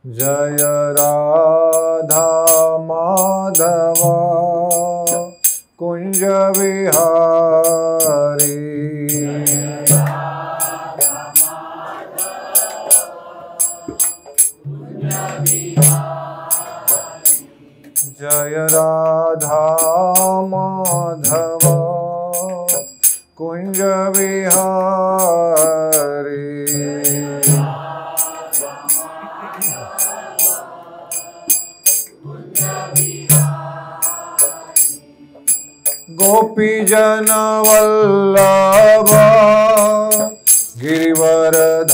जय राधा माधव कुंज विहारी। जय राधा माधव कुंज विहारी। गोपी जन वल्लभ गिरिवरधारी।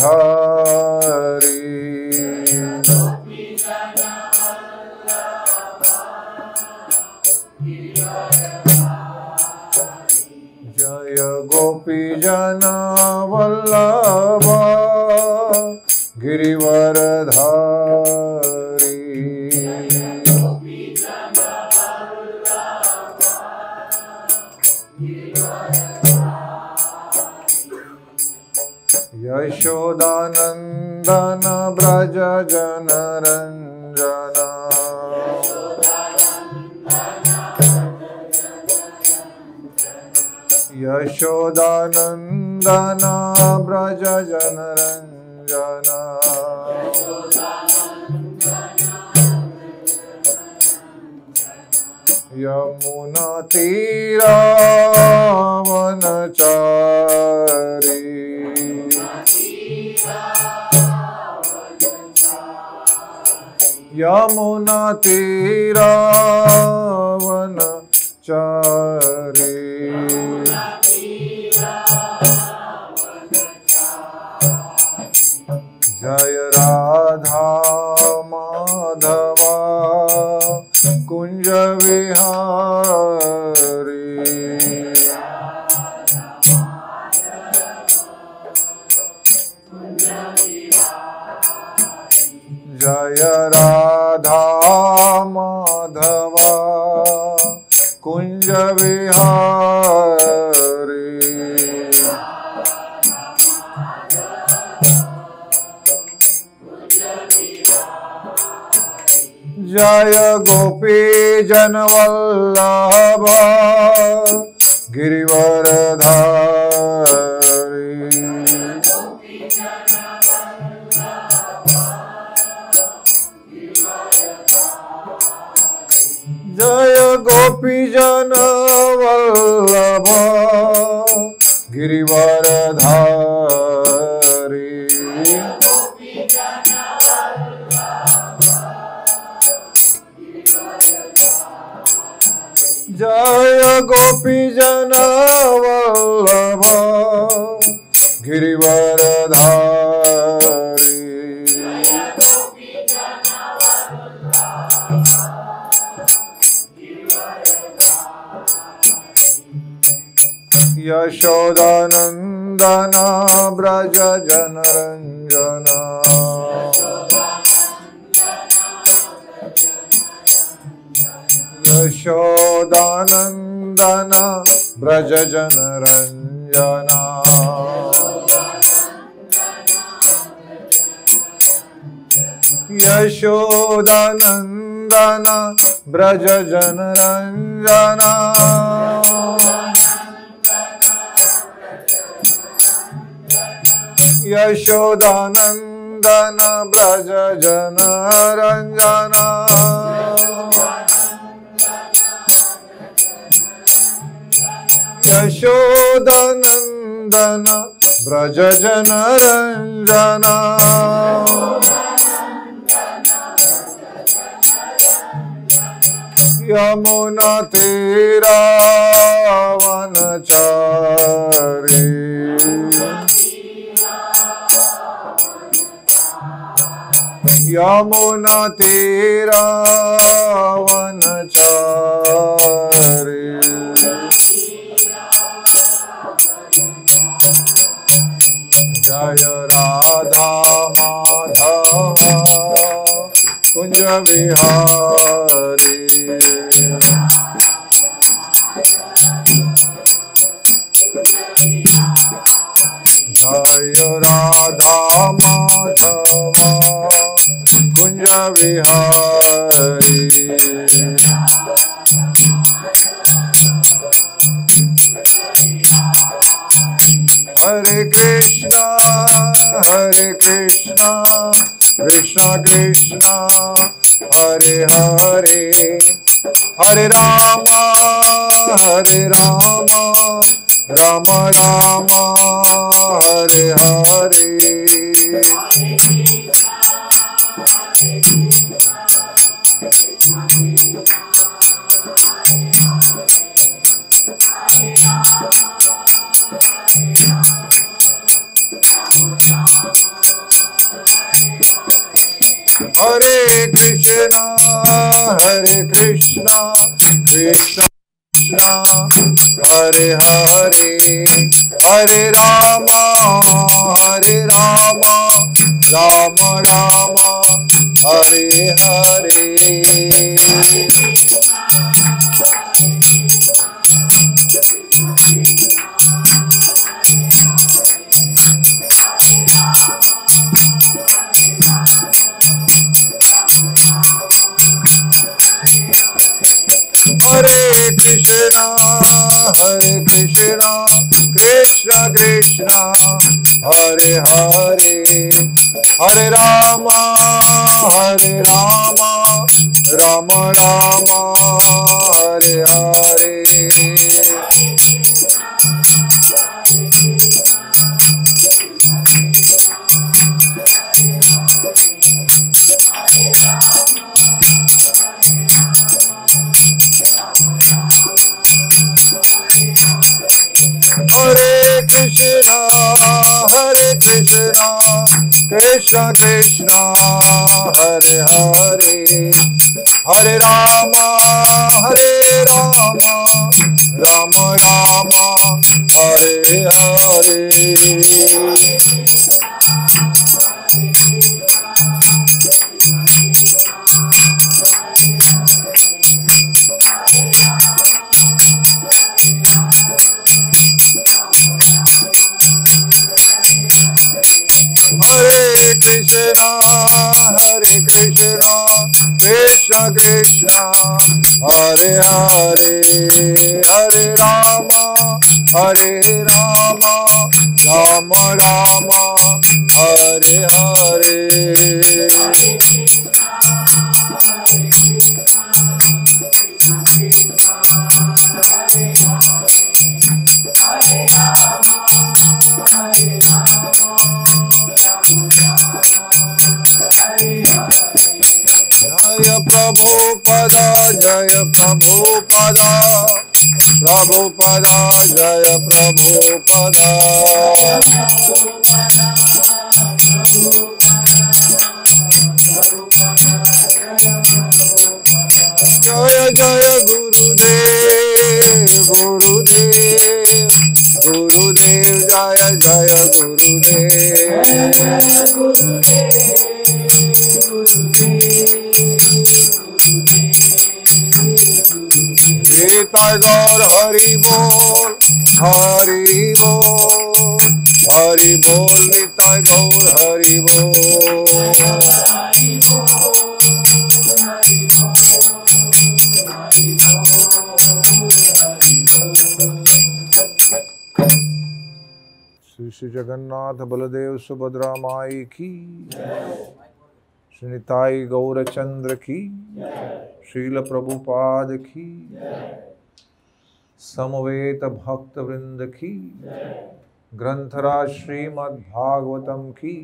जय गोपी जन वल्लभ गिरिवरधारी। यशोदानंदन ब्रज जनरंजन। यशोदानंदन ब्रज जनरंजन। यमुना तीरा वनचारी। यमुना तीरा वनचारी। जय राधा माधव कुंज विहारी। जय राधा माधव कुंज विहारी। जय गोपी जन वल्लभ गिरिवरधारी। जय गोपी जन वल्लभ गिरिवरधारी। जय गोपी जन वल्लभ गिरिवरधारी। यशोदानंदन ब्रज जनरंजन। यशोदानंदन ब्रज जनरंजन। यशोदानंदन ब्रज जनरंजन। यशोदानंदन ब्रज जनरंजन। यशोदानंदन ब्रज जनरंजन। यमुना तीरा वनचारी। यमुना तीरा वनचारी। जय राधा माधव कुंज विहारी। जय राधा माधव कुंज विहारी हरे कृष्णा कृष्णा कृष्णा हरे हरे हरे राम राम राम हरे हरे हरे कृष्णा कृष्णा कृष्णा हरे हरे हरे राम राम राम हरे हरे हरे कृष्णा कृष्णा कृष्णा हरे हरे हरे राम राम राम हरे हरे हरे कृष्णा कृष्णा कृष्णा हरे हरे हरे राम राम राम हरे हरे हरे कृष्णा कृष्णा कृष्णा हरे हरे हरे राम राम राम हरे हरे जय प्रभुपदा जय प्रभुपदा जय प्रभुपदा जय जय गुरुदेव जय जय गीता गौर हरि बोल गीता गौर हरि बोल श्री जगन्नाथ बलदेव सुभद्रा माई की श्री निताई गौरचंद्र की श्रील प्रभुपाद की समवेत भक्त वृंद की ग्रंथराज श्रीमद् भागवतम की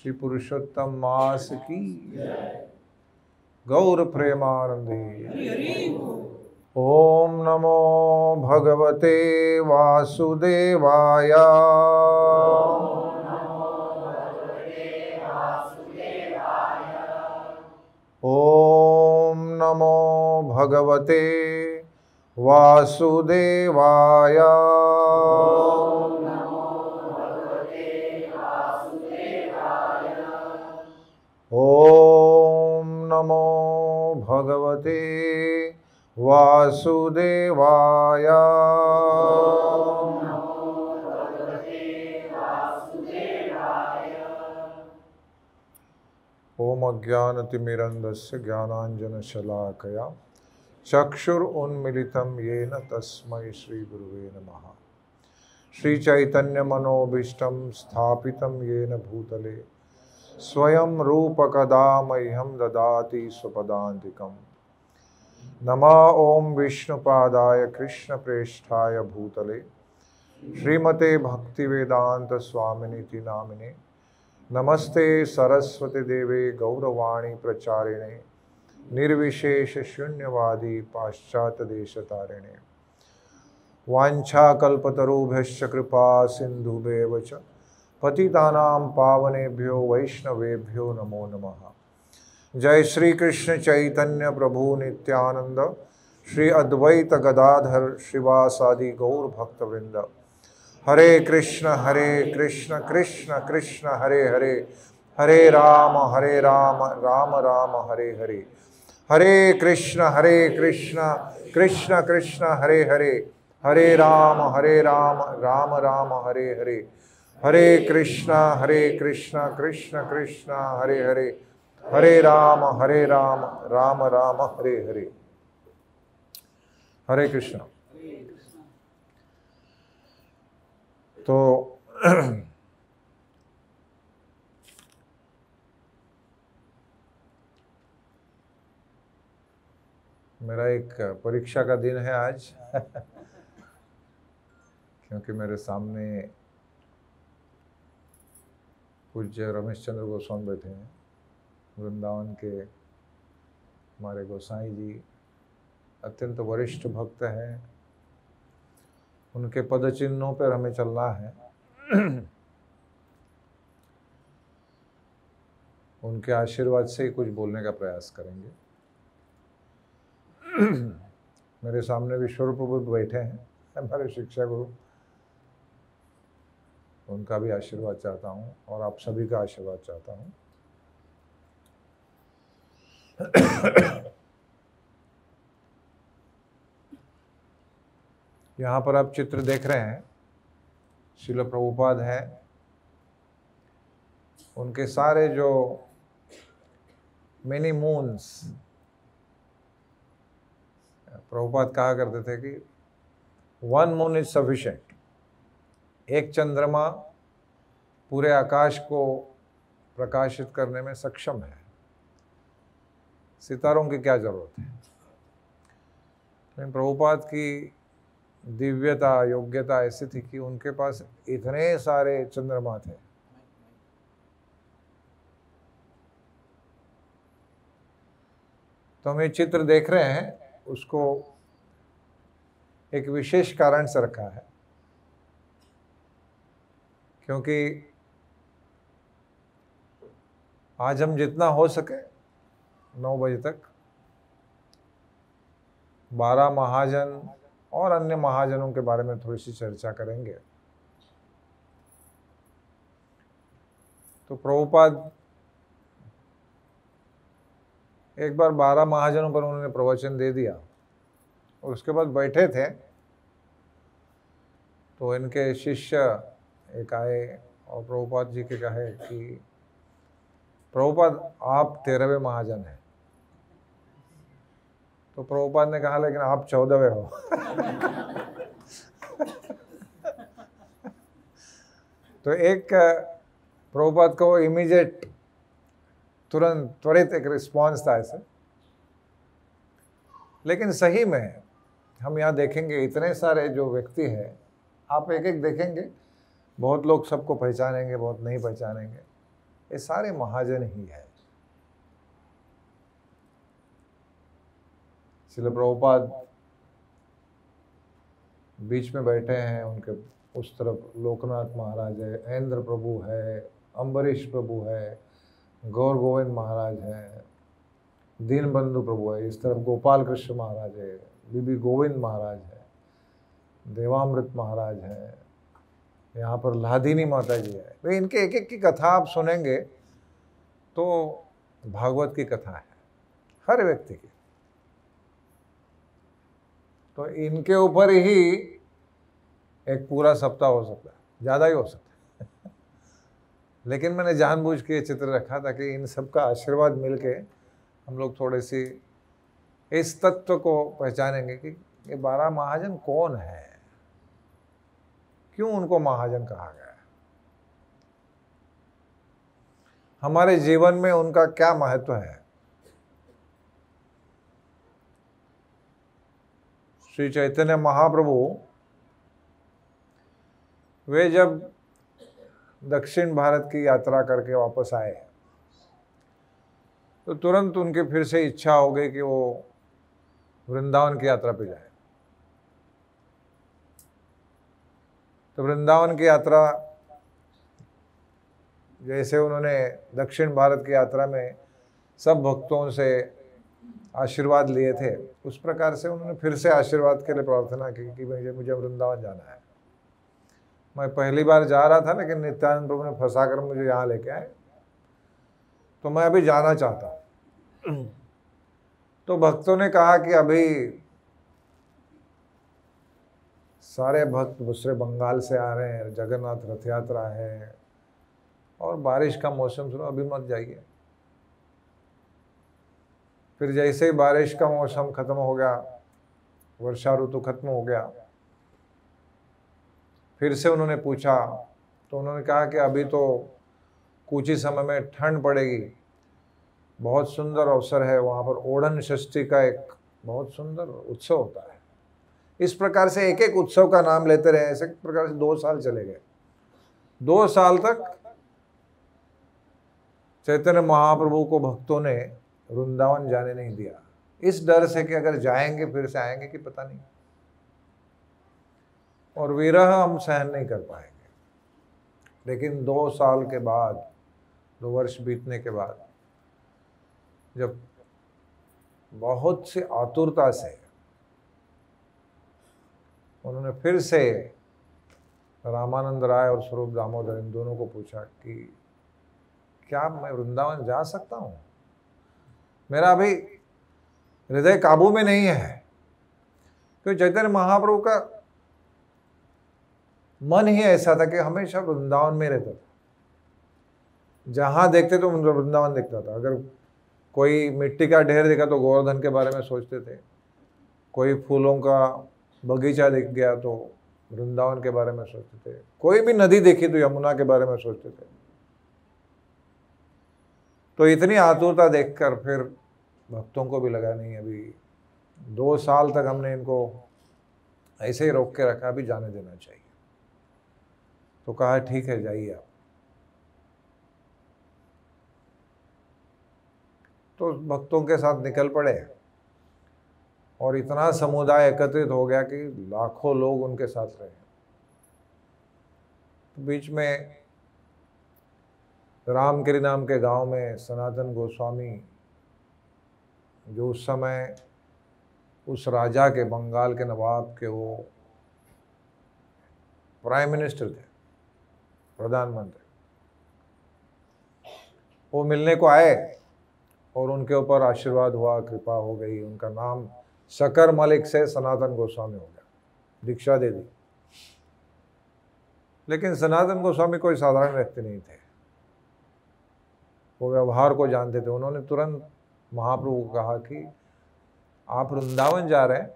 श्री पुरुषोत्तम मास की गौर प्रेमानंदे। ओम नमो भगवते वासुदेवाय। ओम नमो भगवते वासुदेवाय। ओम नमो भगवते वासुदेवाय। ओम अज्ञानतिमिरन्धस्य ज्ञानाञ्जनशलाकया चक्षुरुन्मिलितं येन तस्मै श्रीगुरुवे नमः। श्रीचैतन्यमनोभीष्टं स्थापितं येन भूतले स्वयं रूपकदा मह्यं ददाति स्वपदान्तिकम्। नमः ओं विष्णुपादाय कृष्णप्रेष्ठाय भूतले श्रीमते भक्तिवेदांत स्वामिनीति नामिने नमस्ते सरस्वती देवे गौरवाणी प्रचारिणे निर्विशेष शून्यवादी पाश्चात्य देशतारिणे वाञ्छाकल्पतरुभ्यश्च कृपा सिन्धुभ्येव च पतितानां पावनेभ्यो वैष्णवेभ्यो नमो नमः। जय श्री कृष्ण चैतन्य प्रभु नित्यानंद श्री अद्वैत गदाधर श्रीवासादि गौर भक्तवृंद। हरे कृष्ण कृष्ण कृष्ण हरे हरे, हरे राम राम राम हरे हरे। हरे कृष्ण कृष्ण कृष्ण हरे हरे, हरे राम राम राम हरे हरे। हरे कृष्ण कृष्ण कृष्ण हरे हरे, हरे राम राम राम हरे हरे। हरे कृष्ण। तो मेरा एक परीक्षा का दिन है आज क्योंकि मेरे सामने पूज्य रमेश चंद्र गोस्वामी बैठे हैं। वृंदावन के हमारे गोसाई जी अत्यंत वरिष्ठ भक्त हैं। उनके पद चिन्हों पर हमें चलना है। उनके आशीर्वाद से ही कुछ बोलने का प्रयास करेंगे। मेरे सामने विश्व प्रभु बैठे हैं, हमारे शिक्षा गुरु। उनका भी आशीर्वाद चाहता हूँ और आप सभी का आशीर्वाद चाहता हूँ। यहाँ पर आप चित्र देख रहे हैं, श्रील प्रभुपाद हैं। उनके सारे जो मेनी मून्स, प्रभुपाद कहा करते थे कि वन मून इज सफिशिएंट। एक चंद्रमा पूरे आकाश को प्रकाशित करने में सक्षम है। सितारों की क्या जरूरत है। लेकिन प्रभुपाद की दिव्यता योग्यता ऐसी थी कि उनके पास इतने सारे चंद्रमा थे। तो हम ये चित्र देख रहे हैं, उसको एक विशेष कारण से रखा है क्योंकि आज हम जितना हो सके 9 बजे तक 12 महाजन और अन्य महाजनों के बारे में थोड़ी सी चर्चा करेंगे। तो प्रभुपाद एक बार 12 महाजनों पर उन्होंने प्रवचन दे दिया और उसके बाद बैठे थे तो इनके शिष्य एक आए और प्रभुपाद जी के कहे कि प्रभुपाद आप 13वें महाजन हैं। तो प्रभुपाद ने कहा लेकिन आप 14वें हो। तो एक प्रभुपाद को इमीडिएट तुरंत त्वरित एक रिस्पॉन्स था ऐसे। लेकिन सही में हम यहाँ देखेंगे इतने सारे जो व्यक्ति हैं, आप एक एक देखेंगे, बहुत लोग सबको पहचानेंगे, बहुत नहीं पहचानेंगे। ये सारे महाजन ही है। श्रील प्रभुपाद बीच में बैठे हैं, उनके उस तरफ लोकनाथ महाराज है, ऐन्द्र प्रभु है, अम्बरीश प्रभु है, गौर गोविंद महाराज है, दीनबंधु प्रभु है, इस तरफ गोपाल कृष्ण महाराज है, बीबी गोविंद महाराज है, देवामृत महाराज है, यहाँ पर लादिनी माता जी है। तो इनके एक एक की कथा आप सुनेंगे तो भागवत की कथा है हर व्यक्ति की। तो इनके ऊपर ही एक पूरा सप्ताह हो सकता है, ज़्यादा ही हो सकता है। लेकिन मैंने जानबूझ के चित्र रखा ताकि इन सब का आशीर्वाद मिलके हम लोग थोड़े सी इस तत्व को पहचानेंगे कि ये 12 महाजन कौन है, क्यों उनको महाजन कहा गया, हमारे जीवन में उनका क्या महत्व है। श्री चैतन्य महाप्रभु वे जब दक्षिण भारत की यात्रा करके वापस आए तो तुरंत उनके फिर से इच्छा हो गई कि वो वृंदावन की यात्रा पे जाए। तो वृंदावन की यात्रा जैसे उन्होंने दक्षिण भारत की यात्रा में सब भक्तों से आशीर्वाद लिए थे, उस प्रकार से उन्होंने फिर से आशीर्वाद के लिए प्रार्थना की कि मुझे वृंदावन जाना है। मैं पहली बार जा रहा था लेकिन नित्यानंद प्रभु ने फंसा कर मुझे यहाँ लेके आए, तो मैं अभी जाना चाहता हूँ। तो भक्तों ने कहा कि अभी सारे भक्त दूसरे बंगाल से आ रहे हैं, जगन्नाथ रथ यात्रा है और बारिश का मौसम सुनो, अभी मत जाइए। फिर जैसे ही बारिश का मौसम खत्म हो गया, वर्षा ऋतु खत्म हो गया, फिर से उन्होंने पूछा तो उन्होंने कहा कि अभी तो कुछ ही समय में ठंड पड़ेगी, बहुत सुंदर अवसर है, वहाँ पर ओढ़न षष्ठी का एक बहुत सुंदर उत्सव होता है। इस प्रकार से एक एक उत्सव का नाम लेते रहे। ऐसे प्रकार से 2 साल चले गए। 2 साल तक चैतन्य महाप्रभु को भक्तों ने वृंदावन जाने नहीं दिया, इस डर से कि अगर जाएंगे फिर से आएंगे कि पता नहीं, और विरह हम सहन नहीं कर पाएंगे। लेकिन 2 साल के बाद, 2 वर्ष बीतने के बाद, जब बहुत सी आतुरता से उन्होंने फिर से रामानंद राय और स्वरूप दामोदर इन दोनों को पूछा कि क्या मैं वृंदावन जा सकता हूँ, मेरा अभी हृदय काबू में नहीं है। क्योंकि चैतन्य महाप्रभु का मन ही ऐसा था कि हमेशा वृंदावन में रहता था, जहां देखते तो वृंदावन दिखता था। अगर कोई मिट्टी का ढेर देखा तो गोवर्धन के बारे में सोचते थे, कोई फूलों का बगीचा दिख गया तो वृंदावन के बारे में सोचते थे, कोई भी नदी देखी तो यमुना के बारे में सोचते थे। तो इतनी आतुरता देखकर फिर भक्तों को भी लगा नहीं, अभी 2 साल तक हमने इनको ऐसे ही रोक के रखा, अभी जाने देना चाहिए। तो कहा ठीक है जाइए आप। तो भक्तों के साथ निकल पड़े और इतना समुदाय एकत्रित हो गया कि लाखों लोग उनके साथ रहे। तो बीच में रामगिरी नाम के गांव में सनातन गोस्वामी, जो उस समय उस राजा के, बंगाल के नवाब के वो प्राइम मिनिस्टर थे, प्रधानमंत्री, वो मिलने को आए और उनके ऊपर आशीर्वाद हुआ, कृपा हो गई। उनका नाम शकर मलिक से सनातन गोस्वामी हो गया, दीक्षा दे दी। लेकिन सनातन गोस्वामी कोई साधारण व्यक्ति नहीं थे, वो व्यवहार को जानते थे। उन्होंने तुरंत महाप्रभु को कहा कि आप वृंदावन जा रहे हैं,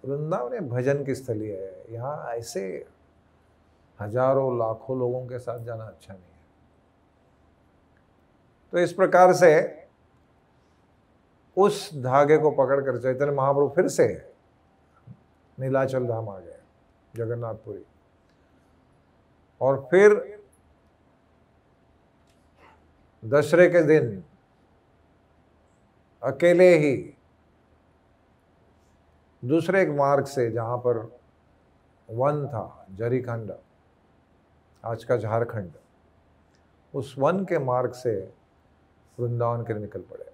वृंदावन एक भजन की स्थली है, यहाँ ऐसे हजारों लाखों लोगों के साथ जाना अच्छा नहीं है। तो इस प्रकार से उस धागे को पकड़कर चैतन्य महाप्रभु फिर से नीलाचल धाम आ गए, जगन्नाथपुरी। और फिर दशहरे के दिन अकेले ही दूसरे एक मार्ग से, जहां पर वन था, जरीखंड, आज का झारखंड, उस वन के मार्ग से वृंदावन के लिए निकल पड़े।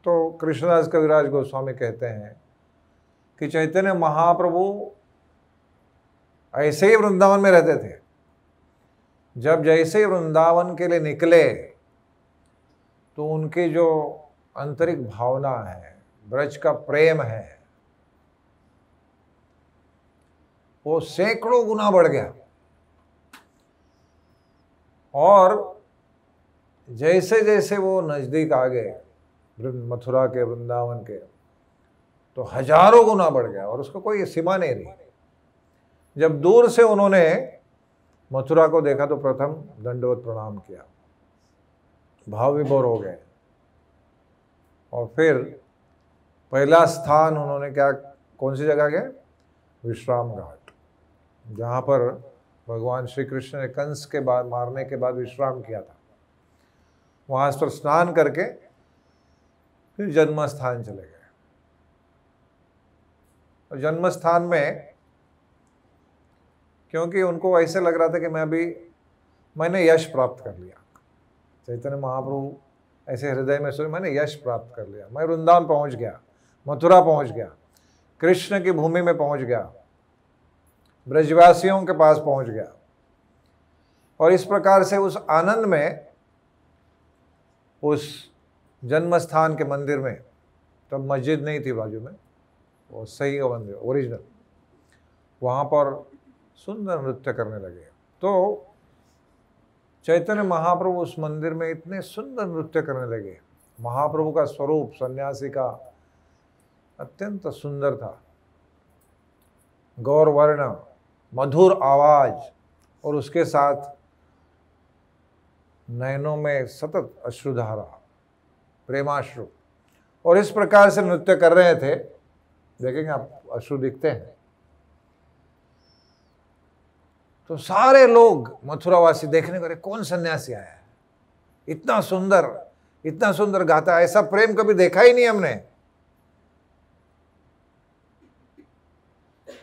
तो कृष्णदास कविराज गोस्वामी कहते हैं कि चैतन्य महाप्रभु ऐसे ही वृंदावन में रहते थे। जब जैसे ही वृंदावन के लिए निकले तो उनकी जो आंतरिक भावना है, ब्रज का प्रेम है, वो सैकड़ों गुना बढ़ गया। और जैसे जैसे वो नज़दीक आ गए मथुरा के, वृंदावन के, तो हजारों गुना बढ़ गया और उसको कोई सीमा नहीं रही। जब दूर से उन्होंने मथुरा को देखा तो प्रथम दंडवत प्रणाम किया, भाव विभोर हो गए। और फिर पहला स्थान उन्होंने क्या, कौन सी जगह गए? विश्राम घाट, जहाँ पर भगवान श्री कृष्ण ने कंस के बाद मारने के बाद विश्राम किया था। वहाँ पर स्नान करके फिर जन्म स्थान चले गए। और जन्म स्थान में क्योंकि उनको ऐसे लग रहा था कि मैंने यश प्राप्त कर लिया, चैतन्य महाप्रभु ऐसे हृदय में सोचे मैंने यश प्राप्त कर लिया, मैं वृंदावन पहुंच गया, मथुरा पहुंच गया, कृष्ण की भूमि में पहुंच गया, ब्रजवासियों के पास पहुंच गया। और इस प्रकार से उस आनंद में उस जन्म स्थान के मंदिर में, तब मस्जिद नहीं थी बाजू में, वो सही मंदिर ओरिजिनल, वहाँ पर सुंदर नृत्य करने लगे। तो चैतन्य महाप्रभु उस मंदिर में इतने सुंदर नृत्य करने लगे। महाप्रभु का स्वरूप सन्यासी का अत्यंत सुंदर था, गौरवर्ण, मधुर आवाज, और उसके साथ नयनों में सतत अश्रुधारा, प्रेमाश्रु। और इस प्रकार से नृत्य कर रहे थे, देखेंगे आप अश्रु दिखते हैं। तो सारे लोग मथुरावासी देखने को, कौन सन्यासी आया है, इतना सुंदर गाता है, ऐसा प्रेम कभी देखा ही नहीं हमने।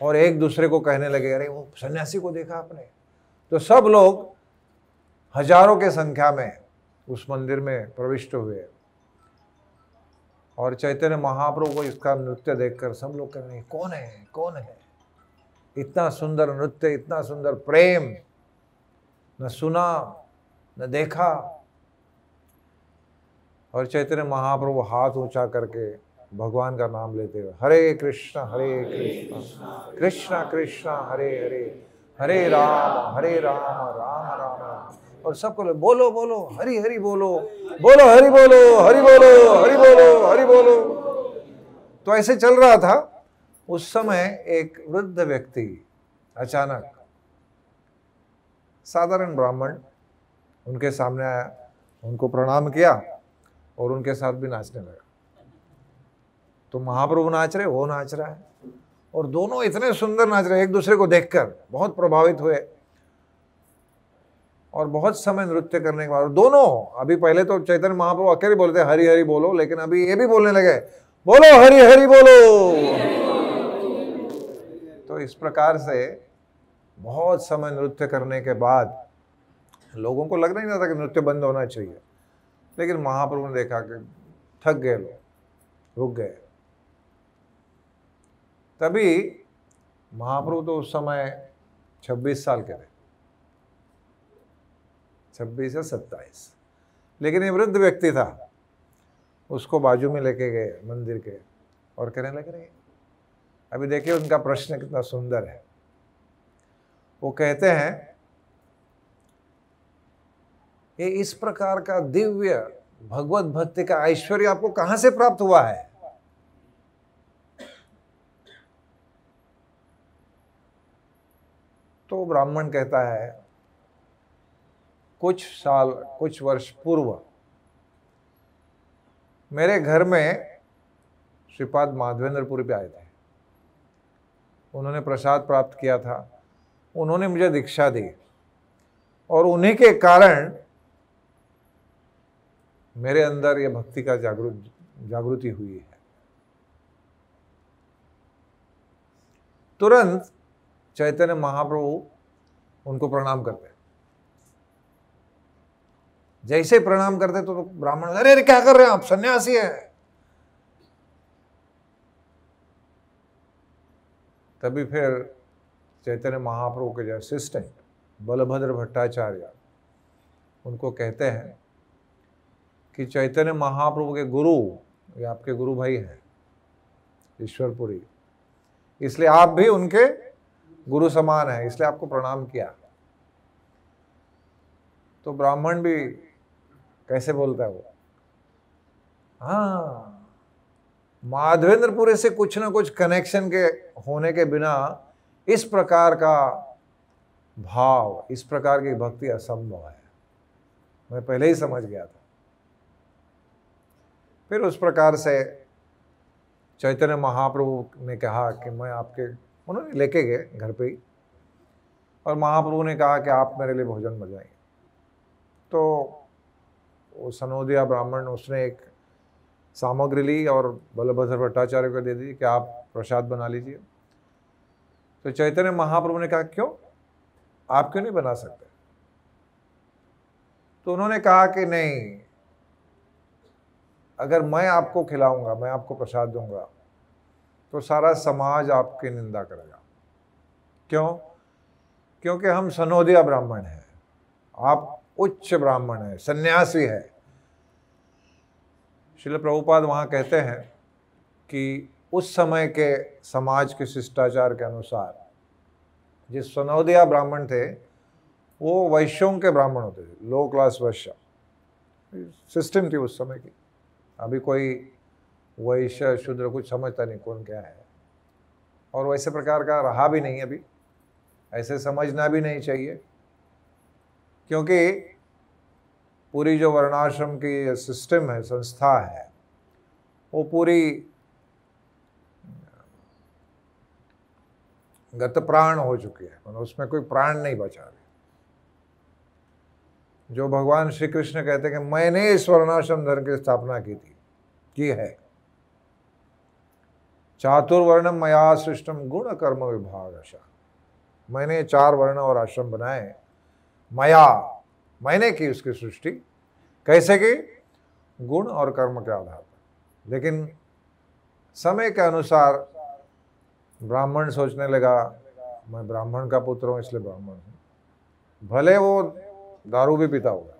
और एक दूसरे को कहने लगे, अरे वो सन्यासी को देखा आपने? तो सब लोग हजारों के संख्या में उस मंदिर में प्रविष्ट हुए। और चैतन्य महाप्रभु को इसका नृत्य देखकर सब लोग कह रहे हैं, कौन है? इतना सुंदर नृत्य, इतना सुंदर प्रेम, न सुना न देखा। और चैतन्य महाप्रभु हाथ ऊंचा करके भगवान का नाम लेते हुए, हरे कृष्णा कृष्णा कृष्णा हरे हरे, हरे राम राम राम। और सबको बोलो हरि हरि बोलो हरि बोलो हरि बोलो हरि बोलो हरि बोलो। तो ऐसे चल रहा था। उस समय एक वृद्ध व्यक्ति अचानक, साधारण ब्राह्मण, उनके सामने आया, उनको प्रणाम किया और उनके साथ भी नाचने लगा। तो महाप्रभु नाच रहे, वो नाच रहा है, और दोनों इतने सुंदर नाच रहे, एक दूसरे को देखकर बहुत प्रभावित हुए। और बहुत समय नृत्य करने के बाद दोनों, अभी पहले तो चैतन्य महाप्रभु अकेले बोलते हरि हरि बोलो, लेकिन अभी ये भी बोलने लगे, बोलो हरि हरि बोलो। तो इस प्रकार से बहुत समय नृत्य करने के बाद लोगों को लग नहीं था कि नृत्य बंद होना चाहिए, लेकिन महाप्रभु ने देखा कि थक गए लोग, रुक गए। तभी महाप्रभु तो उस समय 26 साल के थे, 26 या 27, लेकिन ये वृद्ध व्यक्ति था, उसको बाजू में लेके गए मंदिर के और कहने लगे, रहे अभी देखिए उनका प्रश्न कितना सुंदर है। वो कहते हैं, ये इस प्रकार का दिव्य भगवत भक्ति का ऐश्वर्य आपको कहां से प्राप्त हुआ है? तो ब्राह्मण कहता है, कुछ वर्ष पूर्व मेरे घर में श्रीपाद माधवेंद्रपुरी पे आए थे, उन्होंने प्रसाद प्राप्त किया था, उन्होंने मुझे दीक्षा दी, और उन्हीं के कारण मेरे अंदर ये भक्ति का जागृति हुई है। तुरंत चैतन्य महाप्रभु उनको प्रणाम करते, जैसे प्रणाम करते तो ब्राह्मण, अरे क्या कर रहे हैं आप, सन्यासी हैं। तभी फिर चैतन्य महाप्रभु के जो असिस्टेंट बलभद्र भट्टाचार्य, उनको कहते हैं कि चैतन्य महाप्रभु के गुरु, ये आपके गुरु भाई हैं ईश्वरपुरी, इसलिए आप भी उनके गुरु समान हैं, इसलिए आपको प्रणाम किया। तो ब्राह्मण भी कैसे बोलता है वो, हाँ, माधवेंद्रपुरी से कुछ ना कुछ कनेक्शन के होने के बिना इस प्रकार का भाव, इस प्रकार की भक्ति असंभव है। मैं पहले ही समझ गया था। फिर उस प्रकार से चैतन्य महाप्रभु ने कहा कि मैं आपके, उन्होंने लेके गए घर पे ही, और महाप्रभु ने कहा कि आप मेरे लिए भोजन बजाएंगे। तो वो सनोदिया ब्राह्मण, उसने एक सामग्री ली और बलभद्र भट्टाचार्य को दे दी कि आप प्रसाद बना लीजिए। तो चैतन्य महाप्रभु ने कहा क्यों, आप क्यों नहीं बना सकते? तो उन्होंने कहा कि नहीं, अगर मैं आपको खिलाऊंगा, मैं आपको प्रसाद दूंगा, तो सारा समाज आपकी निंदा करेगा। क्यों? क्योंकि हम सनोदिया ब्राह्मण हैं, आप उच्च ब्राह्मण हैं, सन्यासी है। श्रील प्रभुपाद वहाँ कहते हैं कि उस समय के समाज के शिष्टाचार के अनुसार जिस सनोदिया ब्राह्मण थे वो वैश्यों के ब्राह्मण होते थे, लो क्लास वैश्य सिस्टम थी उस समय की। अभी कोई वैश्य शूद्र कुछ समझता नहीं कौन क्या है, और वैसे प्रकार का रहा भी नहीं अभी, ऐसे समझना भी नहीं चाहिए, क्योंकि पूरी जो वर्णाश्रम की सिस्टम है, संस्था है, वो पूरी गत प्राण हो चुकी है, मतलब उसमें कोई प्राण नहीं बचा रही। जो भगवान श्री कृष्ण कहते हैं कि मैंने इस वर्णाश्रम धर्म की स्थापना की है, चातुर्वर्णम मया सृष्टम गुण कर्म विभागशः, मैंने 4 वर्ण और आश्रम बनाए, मया, मैंने की उसकी सृष्टि। कैसे की? गुण और कर्म के आधार पर। लेकिन समय के अनुसार ब्राह्मण सोचने लगा मैं ब्राह्मण का पुत्र हूँ इसलिए ब्राह्मण हूँ, भले वो दारू भी पीता होगा।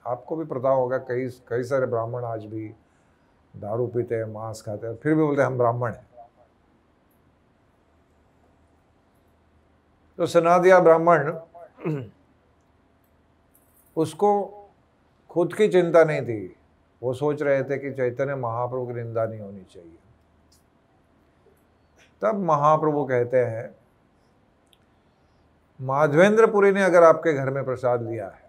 आपको भी पता होगा कई सारे ब्राह्मण आज भी दारू पीते हैं, मांस खाते हैं, फिर भी बोलते हैं हम ब्राह्मण हैं। तो सनादिया ब्राह्मण, उसको खुद की चिंता नहीं थी, वो सोच रहे थे कि चैतन्य महाप्रभु की निंदा नहीं होनी चाहिए। तब महाप्रभु कहते हैं माधवेंद्रपुरी ने अगर आपके घर में प्रसाद लिया है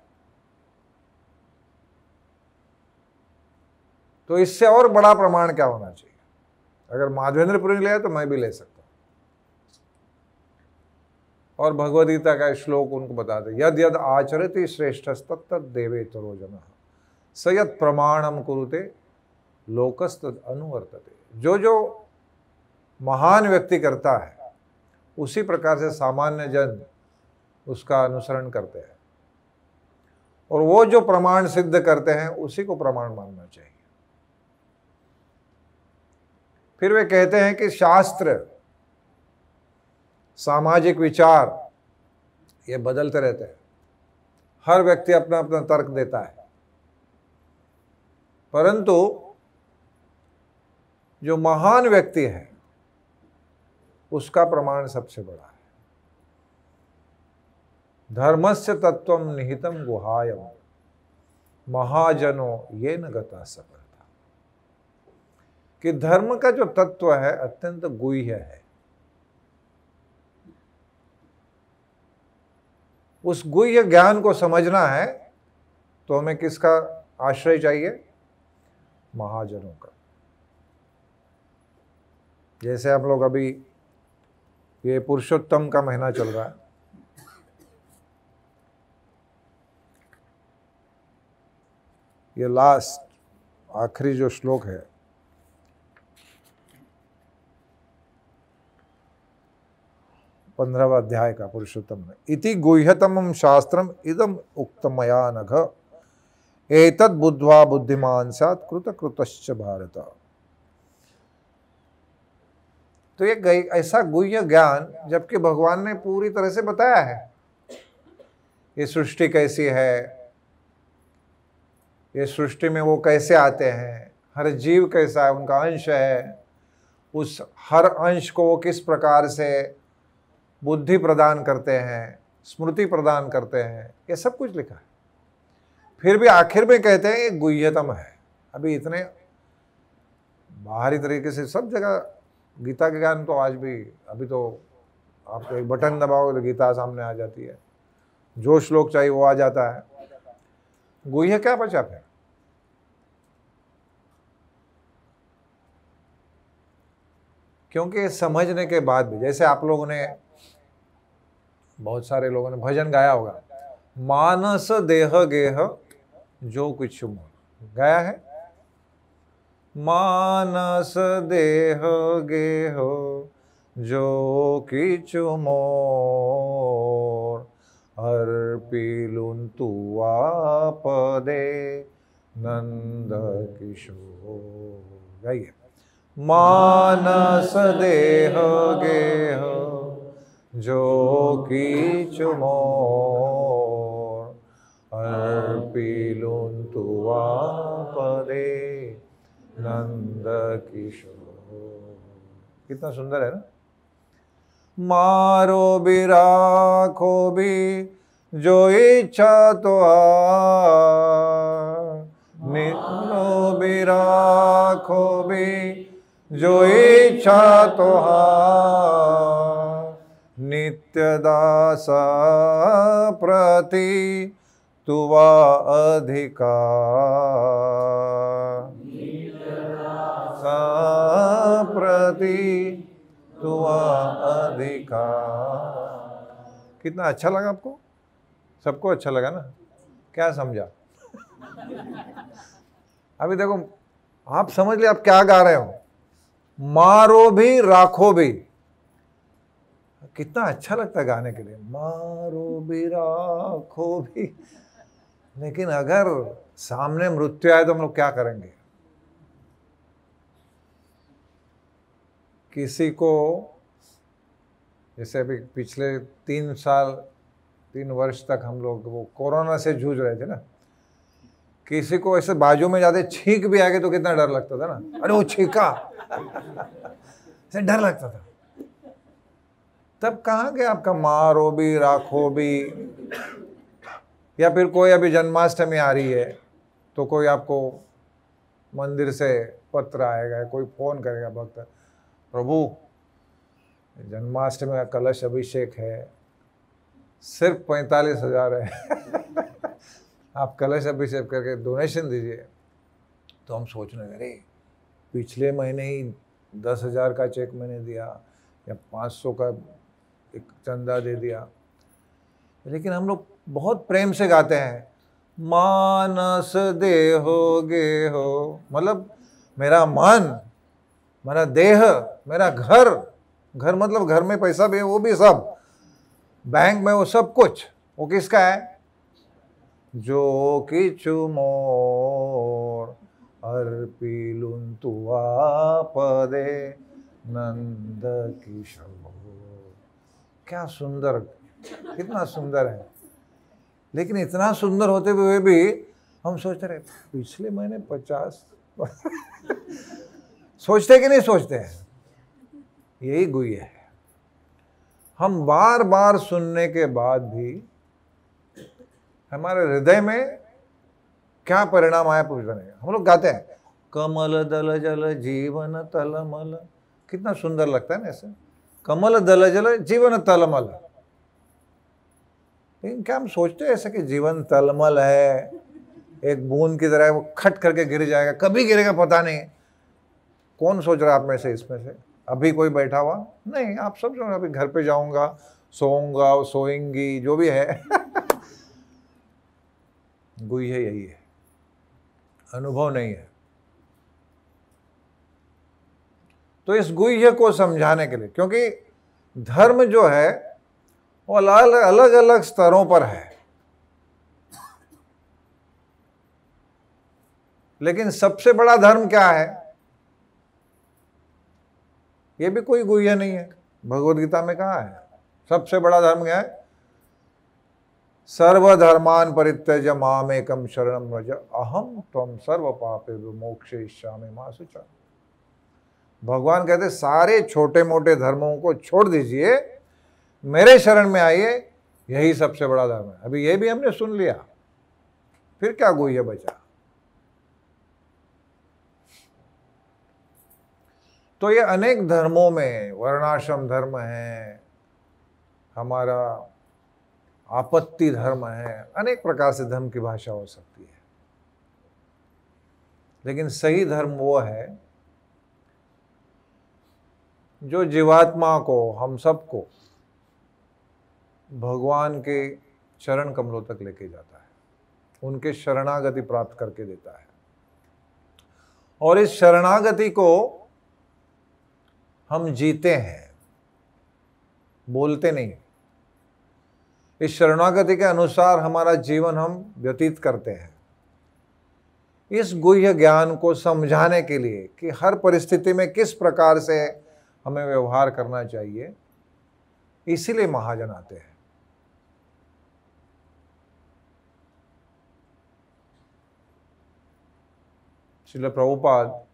तो इससे और बड़ा प्रमाण क्या होना चाहिए? अगर माधवेंद्रपुरी ने लिया तो मैं भी ले सकता हूं। और भगवद गीता का श्लोक उनको बताते, यद यद आचरति श्रेष्ठस्तत्तद् देवेतरो जनः स यत् प्रमाणम कुरुते लोकस्तद् अनुवर्तते। जो जो महान व्यक्ति करता है उसी प्रकार से सामान्य जन उसका अनुसरण करते हैं, और वो जो प्रमाण सिद्ध करते हैं उसी को प्रमाण मानना चाहिए। फिर वे कहते हैं कि शास्त्र, सामाजिक विचार ये बदलते रहते हैं, हर व्यक्ति अपना अपना तर्क देता है, परंतु जो महान व्यक्ति है उसका प्रमाण सबसे बड़ा है। धर्मस्य तत्वम निहितम गुहायम महाजनो ये न गता सफलता, कि धर्म का जो तत्व है अत्यंत गुह्य है। उस गुह्य ज्ञान को समझना है तो हमें किसका आश्रय चाहिए? महाजनों का। जैसे हम लोग अभी ये पुरुषोत्तम का महीना चल रहा है, ये लास्ट आखिरी जो श्लोक है, पंद्रहवां अध्याय का पुरुषोत्तम में, इति गुह्यतमं शास्त्रम इदम उक्तमया नघ एतद् बुद्ध्वा बुद्धिमान स्यात् कृतकृतश्च भारत। तो ये ऐसा गुह्य ज्ञान, जबकि भगवान ने पूरी तरह से बताया है ये सृष्टि कैसी है, ये सृष्टि में वो कैसे आते हैं, हर जीव कैसा है, उनका अंश है, उस हर अंश को वो किस प्रकार से बुद्धि प्रदान करते हैं, स्मृति प्रदान करते हैं, ये सब कुछ लिखा है। फिर भी आखिर में कहते हैं ये गुह्यतम है। अभी इतने बाहरी तरीके से सब जगह गीता के ज्ञान तो आज भी, अभी तो आप एक बटन दबाओगे तो गीता सामने आ जाती है, जो श्लोक चाहिए वो आ जाता है। गुह्य क्या बचा फिर? क्योंकि समझने के बाद भी, जैसे आप लोगों ने, बहुत सारे लोगों ने भजन गाया होगा, मानस देह गेह जो कुछ मोर, गाया है? मानस देह गेह जो किछु मोर, अर्पिलुन तू आपदे नंद किशोर। गाइए, मानस देह गेह जो किछु मोर, अर्पिलुन तू आपदे नंद किशोर। कितना सुंदर है ना। मारो भी राखो भी जो इच्छा तो नित्यो भी राखो भी जो इच्छा तो नित्य दास प्रति तुवा अधिकार, प्रति तुआ अधिकार। कितना अच्छा लगा आपको? सबको अच्छा लगा ना? क्या समझा? अभी देखो, आप समझ लिया आप क्या गा रहे हो। मारो भी राखो भी, कितना अच्छा लगता है गाने के लिए। मारो भी राखो भी, लेकिन अगर सामने मृत्यु आए तो हम लोग क्या करेंगे? किसी को, जैसे अभी पिछले 3 वर्ष तक हम लोग वो कोरोना से जूझ रहे थे ना, किसी को ऐसे बाजू में जाते छींक भी आ गए तो कितना डर लगता था ना। अरे वो छींका, ऐसे डर लगता था। तब कहाँ गया आपका मारो भी राखो भी? या फिर कोई अभी जन्माष्टमी आ रही है तो कोई आपको मंदिर से पत्र आएगा, कोई फोन करेगा, भक्त प्रभु जन्माष्टमी का कलश अभिषेक है, सिर्फ 45,000 है आप कलश अभिषेक करके डोनेशन दीजिए। तो हम सोचने लगे, पिछले महीने ही 10,000 का चेक मैंने दिया या 500 का एक चंदा दे दिया। लेकिन हम लोग बहुत प्रेम से गाते हैं, मानस देहो गेहो, मतलब मेरा मन, मेरा देह, मेरा घर, घर मतलब घर में पैसा भी है, वो भी सब, बैंक में वो सब कुछ, वो किसका है? जो किछु मोर, अर्पिलुन तू आपदे नंद किशोर। क्या सुंदर, कितना सुंदर है। लेकिन इतना सुंदर होते हुए भी हम सोचते रहे पिछले महीने 50 सोचते कि नहीं सोचते हैं? यही गुह्य है। हम बार बार सुनने के बाद भी हमारे हृदय में क्या परिणाम आया पूछते नहीं। हम लोग गाते हैं, कमल दल जल जीवन तलमल, कितना सुंदर लगता है ना ऐसे, कमल दल जल जीवन तलमल। लेकिन क्या हम सोचते हैं ऐसे कि जीवन तलमल है, एक बूंद की तरह वो खट करके गिर जाएगा, कभी गिरेगा पता नहीं। कौन सोच रहा है आप में से, इसमें से अभी कोई बैठा हुआ नहीं? आप सब जो अभी घर पे जाऊंगा, सोऊंगा, सोएंगी, जो भी है गुह्य यही है, अनुभव नहीं है। तो इस गुह्य को समझाने के लिए, क्योंकि धर्म जो है वो अलग अलग स्तरों पर है, लेकिन सबसे बड़ा धर्म क्या है? ये भी कोई गुह्य नहीं है। भगवद गीता में कहा है सबसे बड़ा धर्म क्या है? सर्वधर्मान परित्यज्य मामेकं शरणं व्रज अहम त्वं सर्व पापेभ्यो मोक्षयिष्यामि मा शुचः। भगवान कहते सारे छोटे मोटे धर्मों को छोड़ दीजिए, मेरे शरण में आइए, यही सबसे बड़ा धर्म है। अभी ये भी हमने सुन लिया, फिर क्या गुह्य बचा? तो ये अनेक धर्मों में, वर्णाश्रम धर्म है, हमारा आपत्ति धर्म है, अनेक प्रकार से धर्म की भाषा हो सकती है, लेकिन सही धर्म वो है जो जीवात्मा को, हम सबको भगवान के चरण कमलों तक लेके जाता है, उनके शरणागति प्राप्त करके देता है। और इस शरणागति को हम जीते हैं, बोलते नहीं। इस शरणागति के अनुसार हमारा जीवन हम व्यतीत करते हैं। इस गुह्य ज्ञान को समझाने के लिए कि हर परिस्थिति में किस प्रकार से हमें व्यवहार करना चाहिए, इसीलिए महाजन आते हैं। श्रील प्रभुपाद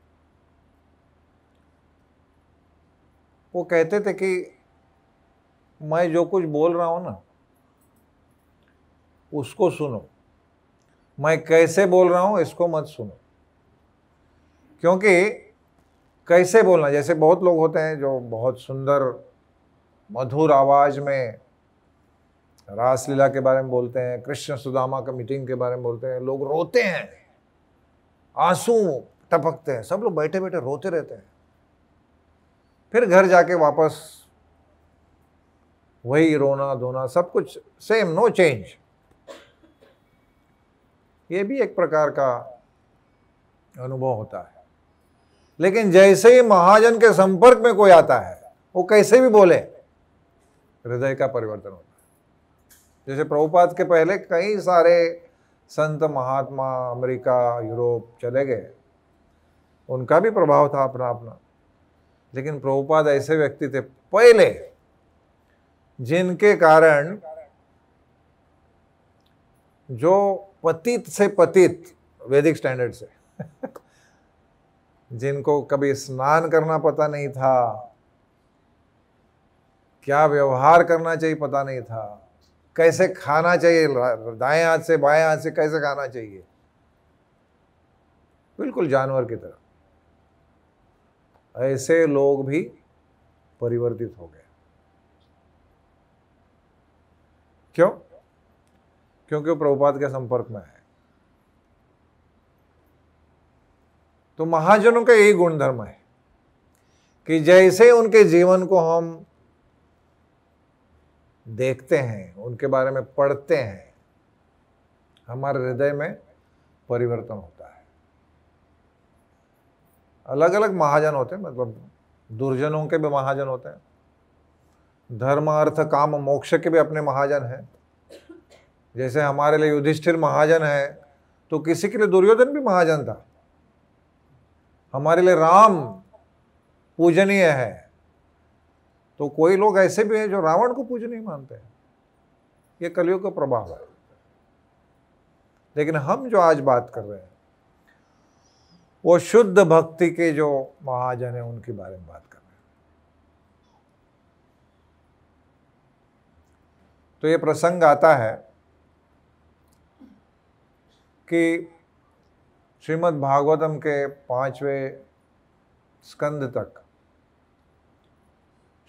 वो कहते थे कि मैं जो कुछ बोल रहा हूं ना, उसको सुनो, मैं कैसे बोल रहा हूं इसको मत सुनो। क्योंकि कैसे बोलना, जैसे बहुत लोग होते हैं जो बहुत सुंदर मधुर आवाज में रासलीला के बारे में बोलते हैं, कृष्ण सुदामा का मीटिंग के बारे में बोलते हैं, लोग रोते हैं, आंसू टपकते हैं, सब लोग बैठे बैठे रोते रहते हैं, फिर घर जाके वापस वही रोना धोना, सब कुछ सेम, नो चेंज। ये भी एक प्रकार का अनुभव होता है। लेकिन जैसे ही महाजन के संपर्क में कोई आता है, वो कैसे भी बोले, हृदय का परिवर्तन होता है। जैसे प्रभुपाद के पहले कई सारे संत महात्मा अमेरिका यूरोप चले गए, उनका भी प्रभाव था अपना अपना, लेकिन प्रभुपाद ऐसे व्यक्ति थे पहले जिनके कारण जो पतित से पतित, वैदिक स्टैंडर्ड से जिनको कभी स्नान करना पता नहीं था, क्या व्यवहार करना चाहिए पता नहीं था, कैसे खाना चाहिए, दाएं हाथ से बाएं हाथ से कैसे खाना चाहिए, बिल्कुल जानवर की तरह, ऐसे लोग भी परिवर्तित हो गए। क्यों? क्योंकि वो प्रभुपाद के संपर्क में है। तो महाजनों का यही गुणधर्म है कि जैसे उनके जीवन को हम देखते हैं, उनके बारे में पढ़ते हैं, हमारे हृदय में परिवर्तन होता है। अलग अलग महाजन होते हैं, मतलब दुर्जनों के भी महाजन होते हैं, धर्म अर्थ काम मोक्ष के भी अपने महाजन हैं। जैसे हमारे लिए युधिष्ठिर महाजन है, तो किसी के लिए दुर्योधन भी महाजन था। हमारे लिए राम पूजनीय है, तो कोई लोग ऐसे भी हैं जो रावण को पूजनीय मानते हैं। ये कलियुग का प्रभाव है। लेकिन हम जो आज बात कर रहे हैं वो शुद्ध भक्ति के जो महाजन है उनके बारे में बात कर रहे हैं। तो ये प्रसंग आता है कि श्रीमद् भागवतम के 5वें स्कंद तक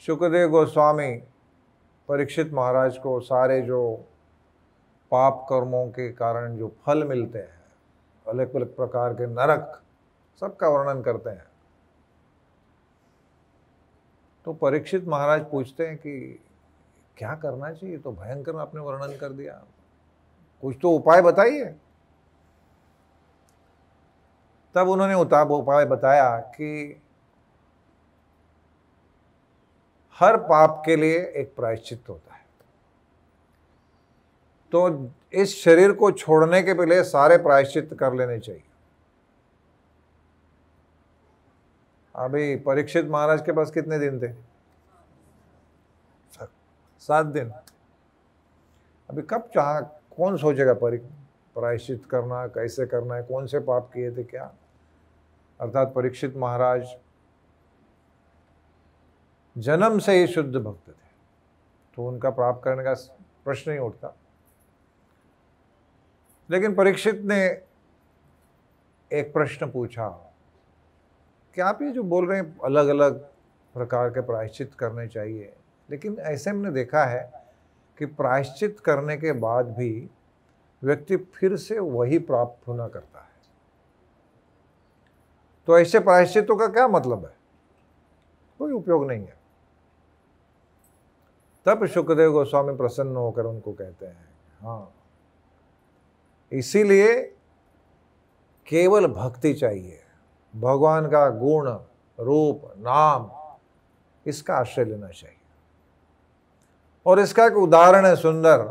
शुकदेव गोस्वामी परीक्षित महाराज को सारे जो पाप कर्मों के कारण जो फल मिलते हैं, अलग अलग प्रकार के नरक, सबका वर्णन करते हैं। तो परीक्षित महाराज पूछते हैं कि क्या करना चाहिए, तो भयंकर आपने वर्णन कर दिया, कुछ तो उपाय बताइए। तब उन्होंने उपाय बताया कि हर पाप के लिए एक प्रायश्चित होता है। तो इस शरीर को छोड़ने के पहले सारे प्रायश्चित कर लेने चाहिए। अभी परीक्षित महाराज के पास कितने दिन थे? 7 दिन। अभी कब चाह, कौन सोचेगा प्रायश्चित करना, कैसे करना है, कौन से पाप किए थे क्या। अर्थात परीक्षित महाराज जन्म से ही शुद्ध भक्त थे, तो उनका प्राप्त करने का प्रश्न नहीं उठता। लेकिन परीक्षित ने एक प्रश्न पूछा कि आप ये जो बोल रहे हैं अलग अलग प्रकार के प्रायश्चित करने चाहिए, लेकिन ऐसे हमने देखा है कि प्रायश्चित करने के बाद भी व्यक्ति फिर से वही प्राप्त होना करता है। तो ऐसे प्रायश्चितों का क्या मतलब है? कोई उपयोग नहीं है। तब शुकदेव गोस्वामी प्रसन्न होकर उनको कहते हैं, हाँ, इसीलिए केवल भक्ति चाहिए, भगवान का गुण रूप नाम इसका आश्रय लेना चाहिए। और इसका एक उदाहरण है सुंदर,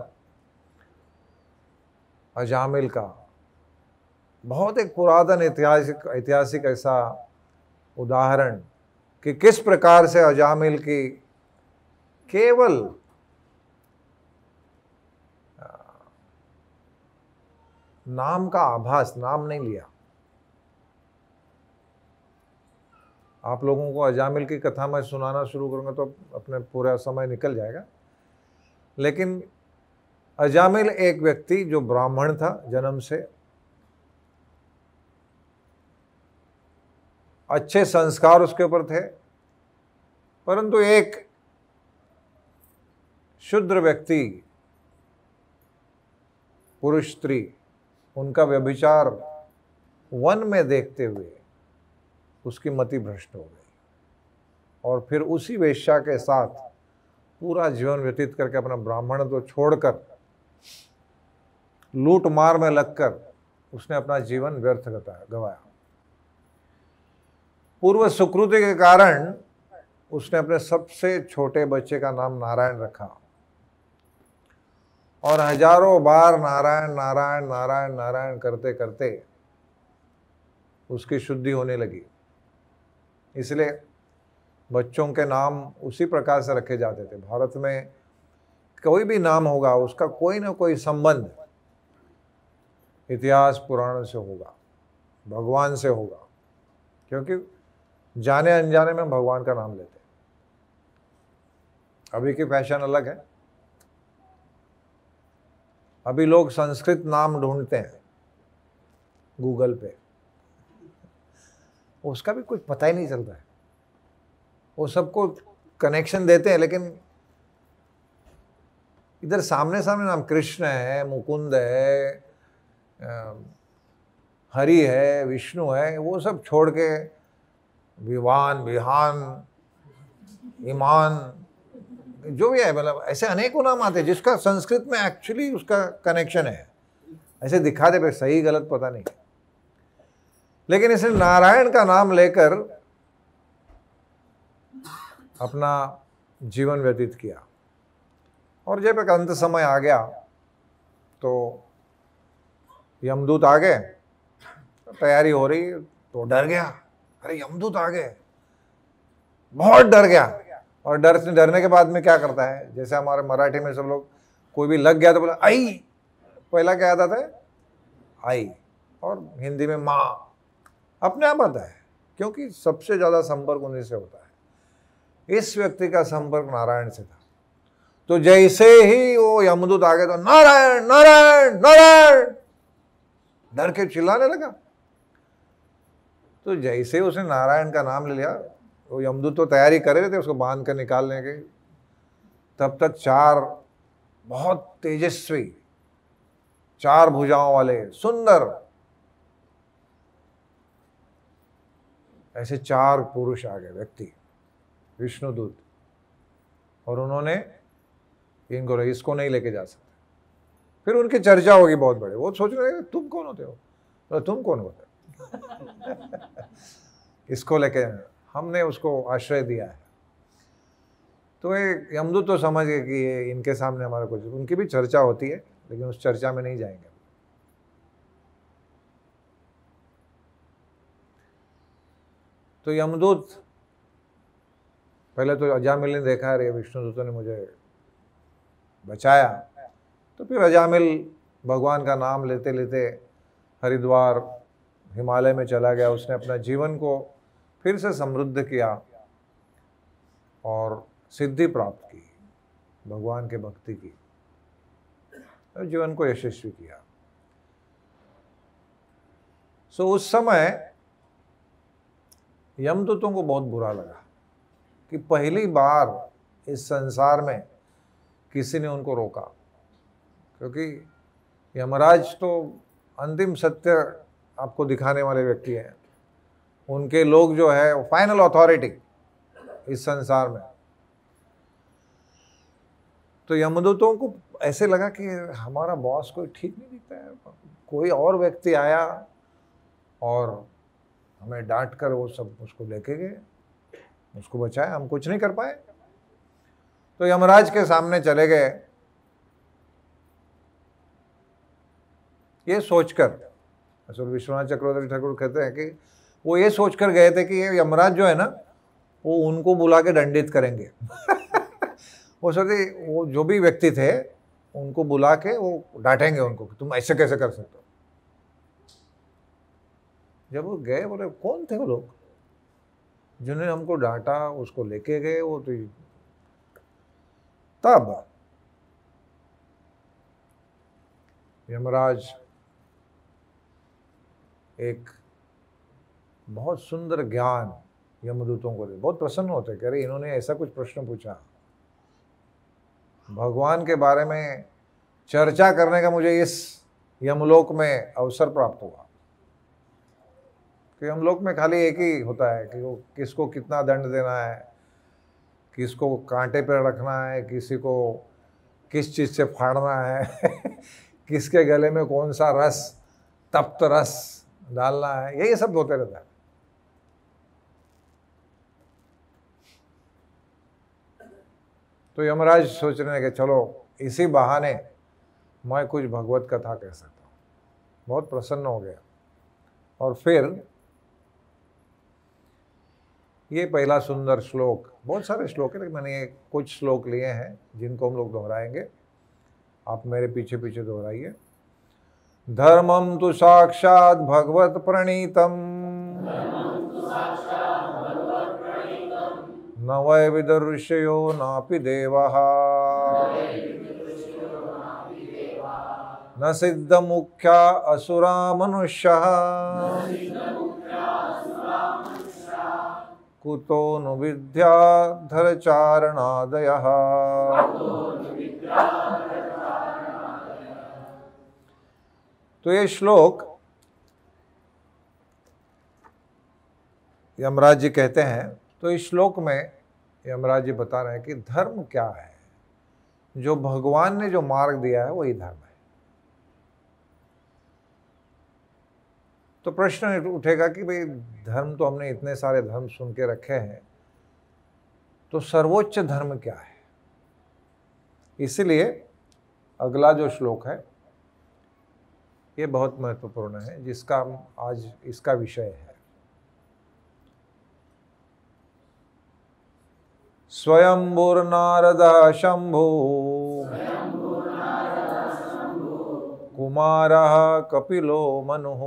अजामिल का। बहुत एक पुरातन ऐतिहासिक ऐसा उदाहरण कि किस प्रकार से अजामिल की केवल नाम का आभास, नाम नहीं लिया। आप लोगों को अजामिल की कथा मैं सुनाना शुरू करूंगा तो अपने पूरा समय निकल जाएगा। लेकिन अजामिल एक व्यक्ति जो ब्राह्मण था जन्म से, अच्छे संस्कार उसके ऊपर थे, परंतु एक शूद्र व्यक्ति, पुरुष स्त्री, उनका व्यभिचार वन में देखते हुए उसकी मति भ्रष्ट हो गई और फिर उसी वेश्या के साथ पूरा जीवन व्यतीत करके अपना ब्राह्मण तो छोड़कर लूट मार में लगकर उसने अपना जीवन व्यर्थ गवाया। पूर्व सुकृति के कारण उसने अपने सबसे छोटे बच्चे का नाम नारायण रखा और हजारों बार नारायण नारायण नारायण नारायण करते करते उसकी शुद्धि होने लगी। इसलिए बच्चों के नाम उसी प्रकार से रखे जाते थे। भारत में कोई भी नाम होगा उसका कोई ना कोई संबंध इतिहास पुराण से होगा, भगवान से होगा, क्योंकि जाने अनजाने में भगवान का नाम लेते हैं। अभी की फैशन अलग है। अभी लोग संस्कृत नाम ढूंढते हैं गूगल पे, उसका भी कुछ पता ही नहीं चलता है। वो सबको कनेक्शन देते हैं, लेकिन इधर सामने सामने नाम कृष्ण है, मुकुंद है, हरि है, विष्णु है, वो सब छोड़ के विवान, विहान, ईमान, जो भी है, मतलब ऐसे अनेकों नाम आते हैं जिसका संस्कृत में एक्चुअली उसका कनेक्शन है। ऐसे दिखाते पे सही गलत पता नहीं, लेकिन इसने नारायण का नाम लेकर अपना जीवन व्यतीत किया। और जब एक अंत समय आ गया तो यमदूत आ गए, तैयारी हो रही तो डर गया। अरे यमदूत आ गए, बहुत डर गया। और डरने के बाद में क्या करता है, जैसे हमारे मराठी में सब लोग, कोई भी लग गया तो बोला आई, पहला क्या आता था आई, और हिंदी में माँ, अपने आप आता है, क्योंकि सबसे ज्यादा संपर्क उन्हीं से होता है। इस व्यक्ति का संपर्क नारायण से था। तो जैसे ही वो यमदूत आ गए तो नारायण नारायण नारायण डर के चिल्लाने लगा। तो जैसे ही उसने नारायण का नाम ले लिया, वो यमदूत तो तैयारी कर रहे थे उसको बांध कर निकालने की, तब तक चार बहुत तेजस्वी, चार भुजाओं वाले सुंदर ऐसे चार पुरुष आ गए व्यक्ति, विष्णुदूत, और उन्होंने इनको, इसको नहीं लेके जा सकते। फिर उनकी चर्चा होगी बहुत बड़े। वो सोच रहे तुम कौन होते हो, तो तुम कौन होते हो इसको लेके हमने उसको आश्रय दिया है। तो ये यमदूत तो समझ गए कि ये इनके सामने हमारा कुछ, उनकी भी चर्चा होती है, लेकिन उस चर्चा में नहीं जाएंगे। तो यमदूत पहले तो अजामिल ने देखा, अरे विष्णुदूतों ने मुझे बचाया। तो फिर अजामिल भगवान का नाम लेते लेते हरिद्वार, हिमालय में चला गया। उसने अपना जीवन को फिर से समृद्ध किया और सिद्धि प्राप्त की, भगवान के भक्ति की। जीवन को यशस्वी किया। सो उस समय यमदूतों को बहुत बुरा लगा कि पहली बार इस संसार में किसी ने उनको रोका, क्योंकि यमराज तो अंतिम सत्य आपको दिखाने वाले व्यक्ति हैं। उनके लोग जो है फाइनल अथॉरिटी इस संसार में। तो यमदूतों को ऐसे लगा कि हमारा बॉस कोई ठीक नहीं दिखता है, कोई और व्यक्ति आया और हमें डांट कर वो सब उसको लेके गए, उसको बचाया, हम कुछ नहीं कर पाए। तो यमराज के सामने चले गए ये सोचकर, असल विश्वनाथ चक्रवर्ती ठाकुर कहते हैं कि वो ये सोचकर गए थे कि ये यमराज जो है ना वो उनको बुला के दंडित करेंगे। वो सोचते वो जो भी व्यक्ति थे उनको बुला के वो डांटेंगे उनको कि तुम ऐसे कैसे कर सकते हो। जब वो गए बोले कौन थे वो लोग जिन्होंने हमको डांटा, उसको लेके गए वो तो। तब यमराज एक बहुत सुंदर ज्ञान यमदूतों को दे, बहुत प्रसन्न होते, कह रहे इन्होंने ऐसा कुछ प्रश्न पूछा, भगवान के बारे में चर्चा करने का मुझे इस यमलोक में अवसर प्राप्त हुआ। कि यमलोक में खाली एक ही होता है कि वो किसको कितना दंड देना है, किसको कांटे पर रखना है, किसी को किस चीज़ से फाड़ना है, किसके गले में कौन सा रस, तप्त रस डालना है, यही सब होते रहता है। तो यमराज सोच रहे हैं कि चलो इसी बहाने मैं कुछ भगवत कथा कह सकता हूँ। बहुत प्रसन्न हो गया। और फिर ये पहला सुंदर श्लोक, बहुत सारे श्लोक है लेकिन मैंने ये कुछ श्लोक लिए हैं जिनको हम लोग दोहराएंगे, आप मेरे पीछे पीछे दोहराइए। धर्मं तु साक्षात् भगवत प्रणीतम् न वै विदुर्षयो नापि देवः न सिद्धमुख्या असुरा मनुष्यः कुतो नु विद्याधरचारणादयः। तो ये श्लोक यमराज जी कहते हैं। तो इस श्लोक में यमराज जी बता रहे हैं कि धर्म क्या है, जो भगवान ने जो मार्ग दिया है वही धर्म है। तो प्रश्न उठेगा कि भाई धर्म तो हमने इतने सारे धर्म सुन के रखे हैं, तो सर्वोच्च धर्म क्या है। इसलिए अगला जो श्लोक है ये बहुत महत्वपूर्ण है, जिसका आज इसका विषय है। स्वयंभुर्नारदः शंभो कुमारः कपिलो मनुः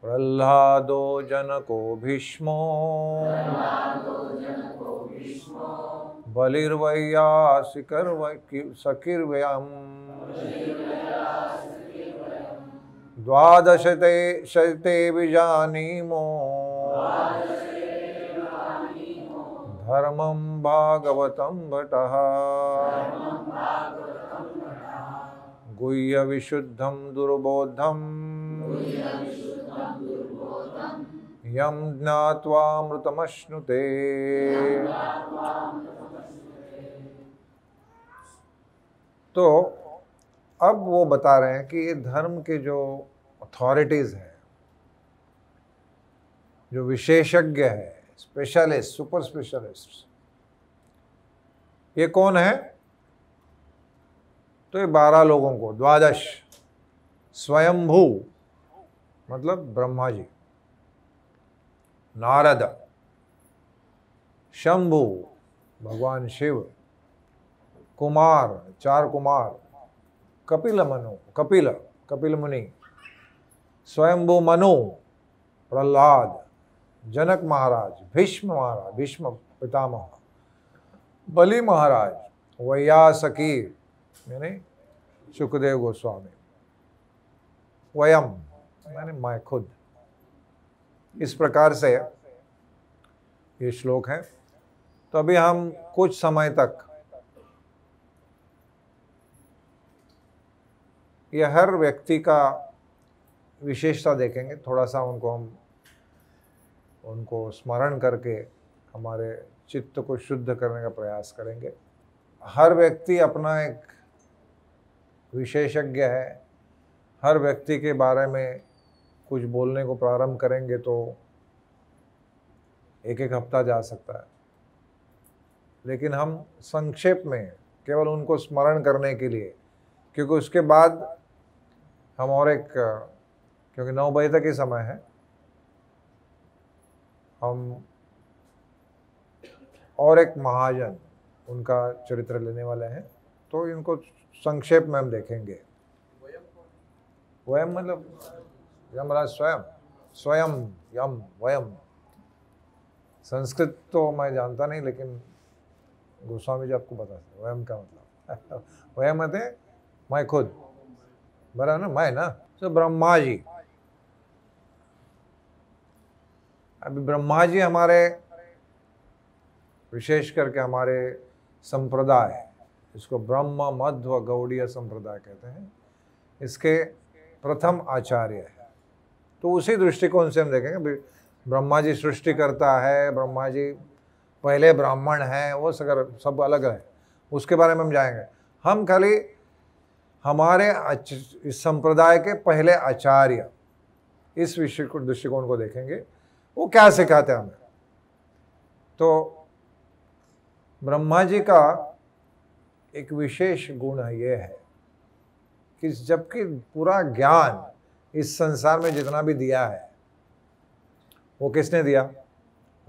प्रह्लादो जनको भीष्मो बलिर्वैयासिकर्वयम् द्वादशते शते विजानीमो धर्मं भागवतं भटः गुह्य विशुद्धं दुर्बोधं यं ज्ञात्वा अमृतमश्नुते। तो अब वो बता रहे हैं कि ये धर्म के जो अथॉरिटीज हैं, जो विशेषज्ञ है, स्पेशलिस्ट, सुपर स्पेशलिस्ट, ये कौन है। तो ये 12 लोगों को, द्वादश, स्वयंभू मतलब ब्रह्मा जी, नारद, शंभु भगवान शिव, कुमार 4 कुमार, कपिल मुनि, स्वयंभू मनु, प्रह्लाद, जनक महाराज, भीष्म पितामह, बलि महाराज वैयासकी यानी सुखदेव गोस्वामी, वयम यानी मैं खुद। इस प्रकार से ये श्लोक है। तो अभी हम कुछ समय तक ये हर व्यक्ति का विशेषता देखेंगे, थोड़ा सा उनको स्मरण करके हमारे चित्त को शुद्ध करने का प्रयास करेंगे। हर व्यक्ति अपना एक विशेषज्ञ है। हर व्यक्ति के बारे में कुछ बोलने को प्रारंभ करेंगे तो एक एक हफ्ता जा सकता है, लेकिन हम संक्षेप में केवल उनको स्मरण करने के लिए, क्योंकि उसके बाद हम और एक, क्योंकि 9 बजे तक ही समय है, हम और एक महाजन उनका चरित्र लेने वाले हैं, तो इनको संक्षेप में हम देखेंगे। वयम मतलब यमराज स्वयं, स्वयं यम वयम। संस्कृत तो मैं जानता नहीं, लेकिन गोस्वामी जी आपको बता सकते वयम का मतलब वयम मतलब मैं खुद, बराबर ना, मैं ना। तो ब्रह्मा जी, अभी ब्रह्मा जी हमारे, विशेष करके हमारे संप्रदाय, इसको ब्रह्म मध्व गौड़ीय संप्रदाय कहते हैं, इसके प्रथम आचार्य है। तो उसी दृष्टिकोण से हम देखेंगे। ब्रह्मा जी सृष्टि करता है, ब्रह्मा जी पहले ब्राह्मण हैं, वो सब अलग है, उसके बारे में हम जाएंगे। हम खाली हमारे इस संप्रदाय के पहले आचार्य, इस विषय को, दृष्टिकोण को देखेंगे, वो क्या सिखाते हैं हमें। तो ब्रह्मा जी का एक विशेष गुण ये है कि जबकि पूरा ज्ञान इस संसार में जितना भी दिया है वो किसने दिया,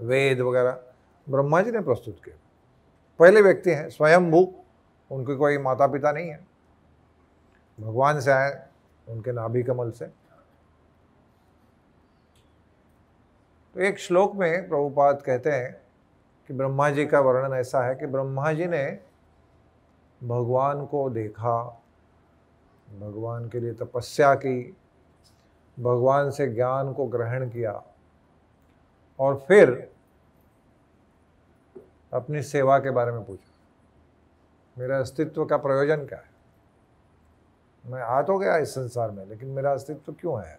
वेद वगैरह ब्रह्मा जी ने प्रस्तुत किए। पहले व्यक्ति हैं, स्वयंभू, उनके कोई माता पिता नहीं है, भगवान से आए, उनके नाभि कमल से। तो एक श्लोक में प्रभुपाद कहते हैं कि ब्रह्मा जी का वर्णन ऐसा है कि ब्रह्मा जी ने भगवान को देखा, भगवान के लिए तपस्या की, भगवान से ज्ञान को ग्रहण किया और फिर अपनी सेवा के बारे में पूछा, मेरा अस्तित्व का प्रयोजन क्या है, मैं आ तो गया इस संसार में, लेकिन मेरा अस्तित्व क्यों है।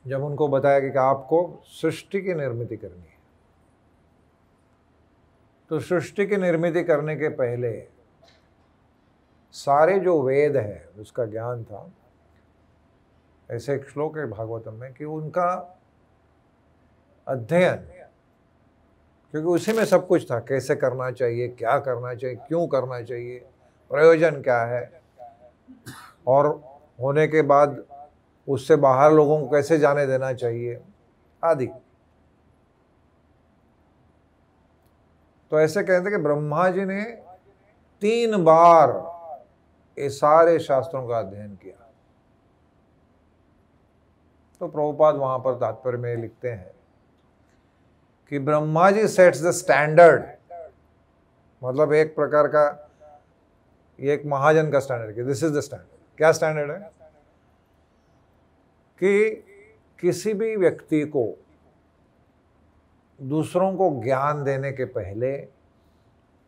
जब उनको बताया कि आपको सृष्टि की निर्मिति करनी है, तो सृष्टि की निर्मिति करने के पहले सारे जो वेद है उसका ज्ञान था। ऐसे एक श्लोक है भागवतम में कि उनका अध्ययन, क्योंकि उसी में सब कुछ था, कैसे करना चाहिए, क्या करना चाहिए, क्यों करना चाहिए, प्रयोजन क्या है, और होने के बाद उससे बाहर लोगों को कैसे जाने देना चाहिए आदि। तो ऐसे कहते हैं कि ब्रह्मा जी ने 3 बार ये सारे शास्त्रों का अध्ययन किया। तो प्रभुपाद वहां पर तात्पर्य में लिखते हैं कि Brahma ji sets the standard, मतलब एक प्रकार का, ये एक महाजन का स्टैंडर्ड कि दिस इज द स्टैंडर्ड। क्या स्टैंडर्ड है कि किसी भी व्यक्ति को दूसरों को ज्ञान देने के पहले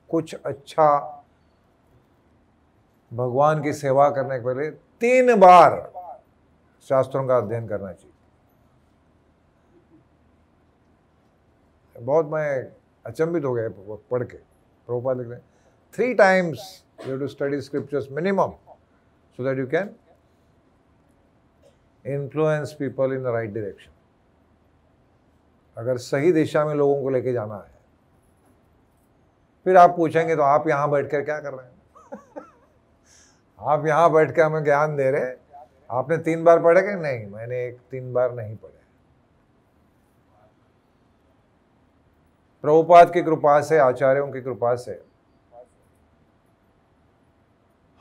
कुछ अच्छा भगवान की सेवा करने के पहले 3 बार शास्त्रों का अध्ययन करना चाहिए। बहुत मैं अचंभित हो गया पढ़ के। प्रभुपाद लिख रहे हैं 3 times you have to study scriptures minimum so that you can influence people in the right direction। अगर सही दिशा में लोगों को लेके जाना है। फिर आप पूछेंगे तो आप यहाँ बैठकर क्या कर रहे हैं आप यहाँ बैठ के हमें ज्ञान दे रहे, आपने 3 बार पढ़े कि नहीं? मैंने 3 बार नहीं पढ़े। प्रभुपाद की कृपा से, आचार्यों की कृपा से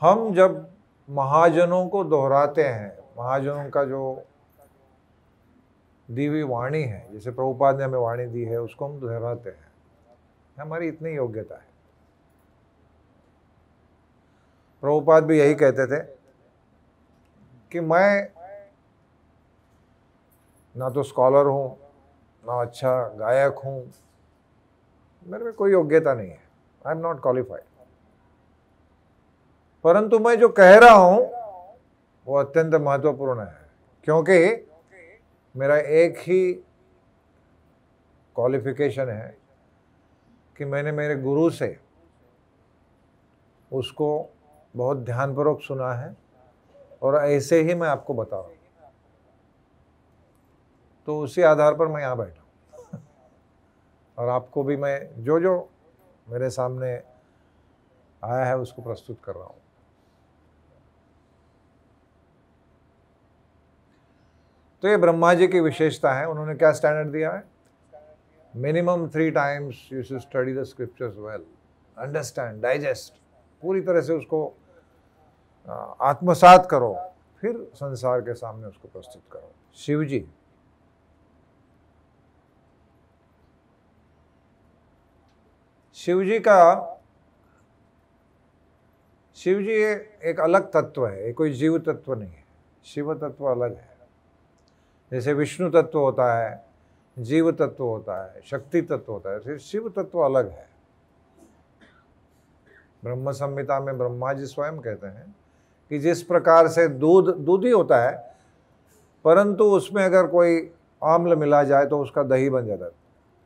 हम जब महाजनों को दोहराते हैं, महाजनों का जो दी हुई वाणी है, जैसे प्रभुपाद ने हमें वाणी दी है, उसको हम दोहराते हैं, हमारी इतनी योग्यता है। प्रभुपाद भी यही कहते थे कि मैं ना तो स्कॉलर हूँ, ना अच्छा गायक हूँ, मेरे में कोई योग्यता नहीं है, आई एम नॉट क्वालिफाइड, परंतु मैं जो कह रहा हूँ वो अत्यंत महत्वपूर्ण है, क्योंकि मेरा एक ही क्वालिफिकेशन है कि मैंने मेरे गुरु से उसको बहुत ध्यानपूर्वक सुना है और ऐसे ही मैं आपको बता रहा हूँ। तो उसी आधार पर मैं यहाँ बैठा हूँ और आपको भी मैं जो जो मेरे सामने आया है उसको प्रस्तुत कर रहा हूँ। तो ये ब्रह्मा जी की विशेषता है। उन्होंने क्या स्टैंडर्ड दिया है? Minimum 3 times you should study the scriptures well, understand, digest, पूरी तरह से उसको आत्मसात करो, फिर संसार के सामने उसको प्रस्तुत करो। शिव जी एक अलग तत्व है, ये कोई जीव तत्व नहीं है। शिव तत्व अलग है। जैसे विष्णु तत्व होता है, जीव तत्व होता है, शक्ति तत्व होता है, फिर शिव तत्व अलग है। ब्रह्म संहिता में ब्रह्मा जी स्वयं कहते हैं कि जिस प्रकार से दूध ही होता है, परंतु उसमें अगर कोई आम्ल मिला जाए तो उसका दही बन जाता है।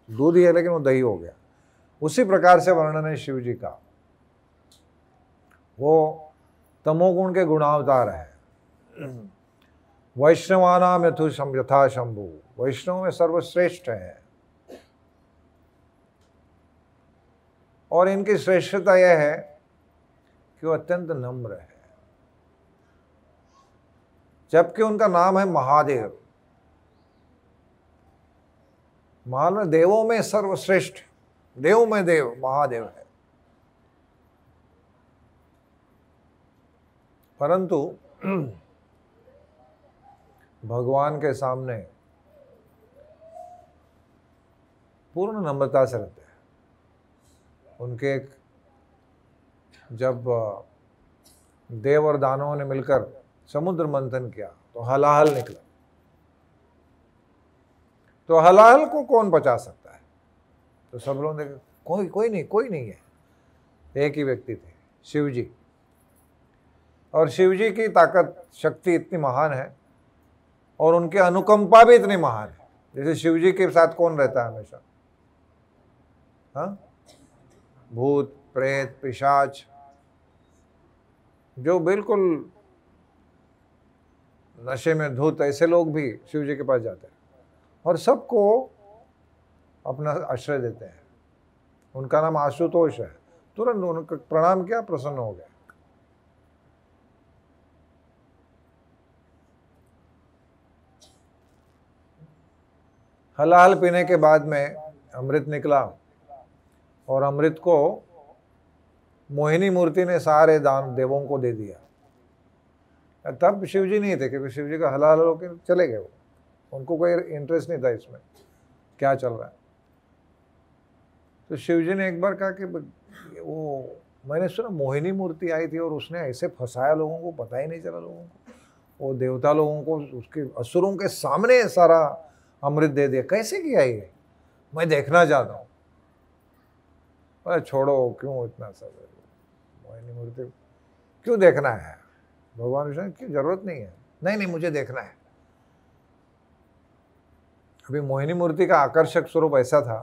दूध ही है लेकिन वो दही हो गया। उसी प्रकार से वर्णन है शिव जी का। वो तमोगुण के गुणावतार है। वैष्णवानाम यथा शंभु, वैष्णव में सर्वश्रेष्ठ है। और इनकी श्रेष्ठता यह है कि वो अत्यंत नम्र है, जबकि उनका नाम है महादेव। मालूम, देवों में सर्वश्रेष्ठ, देव में देव महादेव है। परंतु भगवान के सामने पूर्ण नम्रता से रहते हैं। उनके एक जब देव और दानवों ने मिलकर समुद्र मंथन किया तो हलाहल निकला। तो हलाहल को कौन बचा सकता है? तो सब लोग देखे, कोई नहीं है। एक ही व्यक्ति थे, शिव जी। और शिव जी की ताकत, शक्ति इतनी महान है और उनकी अनुकंपा भी इतनी महान है। जैसे शिव जी के साथ कौन रहता है हमेशा? हाँ, भूत प्रेत पिशाच, जो बिल्कुल नशे में धुत, ऐसे लोग भी शिव जी के पास जाते हैं और सबको अपना आश्रय देते हैं। उनका नाम आशुतोष है। तुरंत उनका प्रणाम किया, प्रसन्न हो गया। हलाहल पीने के बाद में अमृत निकला और अमृत को मोहिनी मूर्ति ने सारे दान देवों को दे दिया। तब शिवजी नहीं थे, क्योंकि शिवजी का हलाहल होकर चले गए। उनको कोई इंटरेस्ट नहीं था इसमें क्या चल रहा है। तो शिवजी ने एक बार कहा कि वो, मैंने सुना मोहिनी मूर्ति आई थी और उसने ऐसे फंसाया लोगों को, पता ही नहीं चला लोगों को। वो देवता लोगों को उसके असुरों के सामने सारा अमृत दे दिया। कैसे किया ये? मैं देखना चाहता हूँ। अरे छोड़ो, क्यों इतना सब मोहिनी मूर्ति क्यों देखना है? भगवान विष्णु की जरूरत नहीं है। नहीं, मुझे देखना है। अभी मोहिनी मूर्ति का आकर्षक स्वरूप ऐसा था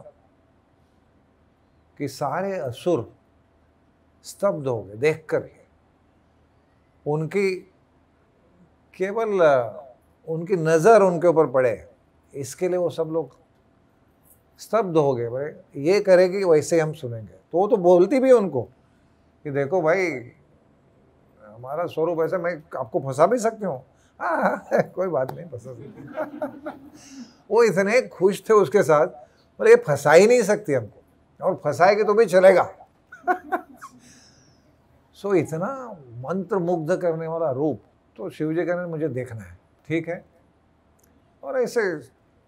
कि सारे असुर स्तब्ध हो गए देख कर के। उनकी केवल उनकी नजर उनके ऊपर पड़े, इसके लिए वो सब लोग स्तब्ध हो गए। भाई ये करेगी वैसे हम सुनेंगे। तो वो तो बोलती भी उनको कि देखो भाई, हमारा स्वरूप ऐसा, मैं आपको फंसा भी सकती हूँ। हाँ, कोई बात नहीं, फंसा सकती। वो इतने खुश थे उसके साथ, बोले ये फंसा ही नहीं सकती हमको, और फंसाएगी तो भी चलेगा। सो इतना मंत्र मुग्ध करने वाला रूप। तो शिव जी कहने मुझे देखना है। ठीक है। और ऐसे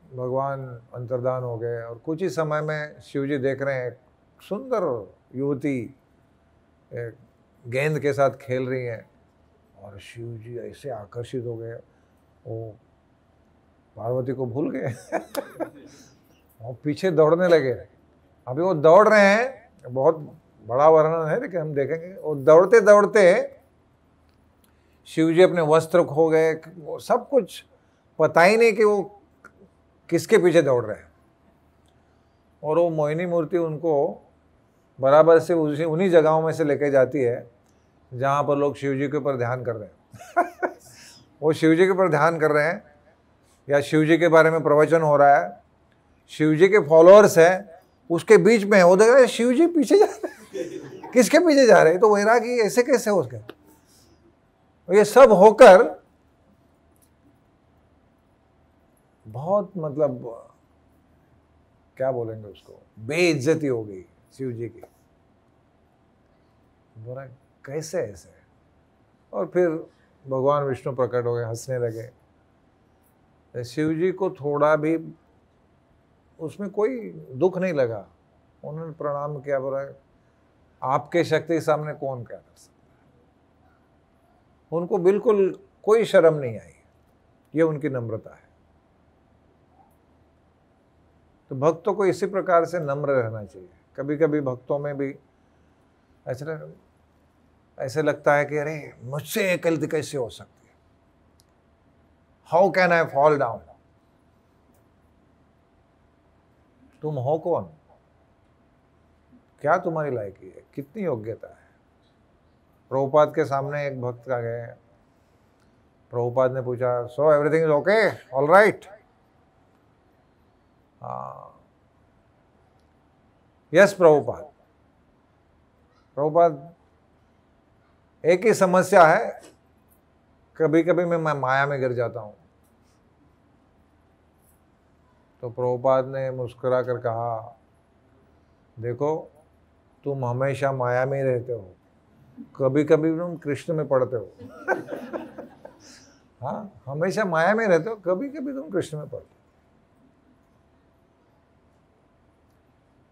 भगवान अंतर्धान हो गए और कुछ ही समय में शिव जी देख रहे हैं सुंदर युवती गेंद के साथ खेल रही हैं और शिव जी ऐसे आकर्षित हो गए, वो पार्वती को भूल गए और पीछे दौड़ने लगे। अभी वो दौड़ रहे हैं, बहुत बड़ा वर्णन है लेकिन हम देखेंगे। वो दौड़ते दौड़ते शिव जी अपने वस्त्र खो गए, सब कुछ पता ही नहीं कि वो किसके पीछे दौड़ रहे हैं। और वो मोहिनी मूर्ति उनको बराबर से उन्हीं जगहों में से लेके जाती है जहाँ पर लोग शिव जी के ऊपर ध्यान कर रहे हैं वो शिव जी के ऊपर ध्यान कर रहे हैं या शिव जी के बारे में प्रवचन हो रहा है, शिव जी के फॉलोअर्स हैं, उसके बीच में वो देख रहे हैं शिव जी पीछे जा रहे हैं, किसके पीछे जा रहे हैं। तो वैरागी ऐसे कैसे हो उसके, ये सब होकर बहुत मतलब क्या बोलेंगे उसको, बेइज्जती हो गई शिव जी की। बोला कैसे ऐसे। और फिर भगवान विष्णु प्रकट हो गए, हंसने लगे। शिव जी को थोड़ा भी उसमें कोई दुख नहीं लगा, उन्होंने प्रणाम किया, बोला आपके शक्ति के सामने कौन क्या कर सकता है। उनको बिल्कुल कोई शर्म नहीं आई, ये उनकी नम्रता है। तो भक्तों को इसी प्रकार से नम्र रहना चाहिए। कभी कभी भक्तों में भी ऐसे लगता है कि अरे मुझसे ये गलती कैसे हो सकती है, how can I fall down. तुम हो कौन, क्या तुम्हारी लायकी है, कितनी योग्यता है। प्रभुपाद के सामने एक भक्त आ गए, प्रभुपाद ने पूछा so everything is okay, all right. Yes Prabhupada. Prabhupada एक ही समस्या है, कभी कभी मैं माया में गिर जाता हूं। तो प्रभुपाद ने मुस्कुरा कर कहा देखो तुम हमेशा माया में ही रहते हो, कभी कभी तुम कृष्ण में पढ़ते हो हाँ, हमेशा माया में रहते हो, कभी कभी तुम कृष्ण में पढ़ते हो।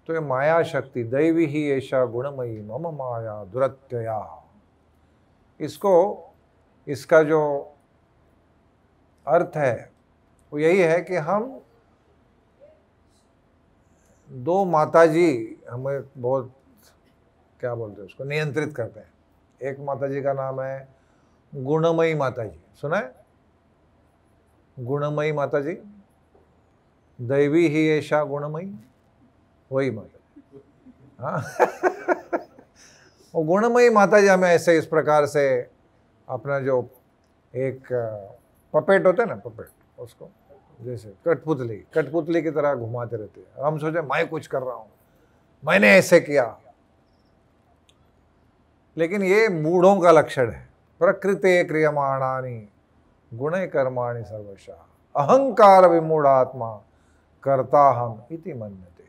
तो ये माया शक्ति दैवी ही ऐसा गुणमयी मम माया दुरत्यया, इसका जो अर्थ है वो यही है कि हम दो माताजी हमें बहुत क्या बोलते हैं उसको नियंत्रित करते हैं। एक माताजी का नाम है गुणमयी माताजी, सुना है? गुणमयी माताजी, दैवी ही ऐसा गुणमयी, वही माताजी। हाँ वो गुणमयी माताजी हमें ऐसे इस प्रकार से अपना जो एक पपेट होता है ना, पपेट, उसको जैसे कठपुतली की तरह घुमाते रहते हैं। हम सोचे मैं कुछ कर रहा हूं, मैंने ऐसे किया, लेकिन ये मूढ़ों का लक्षण है। प्रकृते क्रियमाणानि गुणे कर्माणि सर्वशः अहंकार विमूढ़ात्मा करता हम इति मन्यते।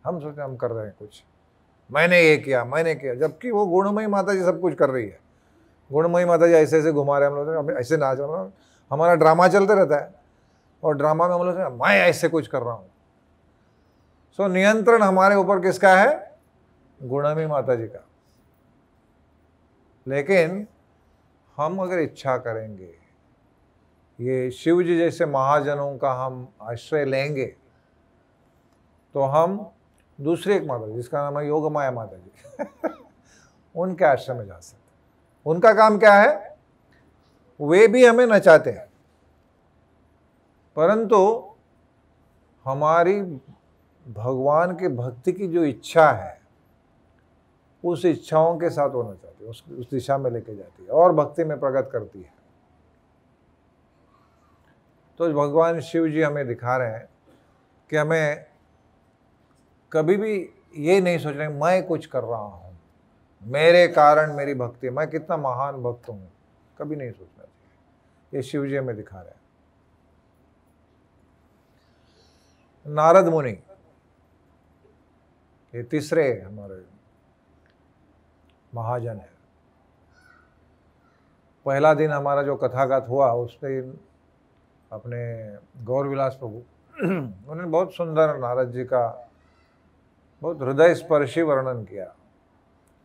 हम सोचे हम कर रहे हैं कुछ, मैंने ये किया, मैंने किया, जबकि वो गुणमयी माता जी सब कुछ कर रही है। गुणमयी माता जी ऐसे ऐसे घुमा रहे, हम लोग ऐसे नाच रहे हैं, हमारा ड्रामा चलते रहता है और ड्रामा में हम लोग मैं ऐसे कुछ कर रहा हूँ। सो नियंत्रण हमारे ऊपर किसका है? गुणमयी माता जी का। लेकिन हम अगर इच्छा करेंगे, ये शिव जी जैसे महाजनों का हम आश्रय लेंगे, तो हम दूसरी एक माता जी जिसका नाम है योग माया माता जी उनके आश्रम में जा सकते। उनका काम क्या है? वे भी हमें नचाते हैं, परंतु हमारी भगवान के भक्ति की जो इच्छा है उस इच्छाओं के साथ होना चाहती है, उस दिशा में लेके जाती है और भक्ति में प्रकट करती है। तो भगवान शिव जी हमें दिखा रहे हैं कि हमें कभी भी ये नहीं सोचना मैं कुछ कर रहा हूँ, मेरे कारण मेरी भक्ति, मैं कितना महान भक्त हूँ, कभी नहीं सोचना चाहिए। ये शिव जी हमें दिखा रहे हैं। नारद मुनि, ये तीसरे हमारे महाजन है। पहला दिन हमारा जो कथागात हुआ उस दिन अपने गौर विलास प्रभु उन्होंने बहुत सुंदर नारद जी का बहुत हृदय स्पर्शी वर्णन किया।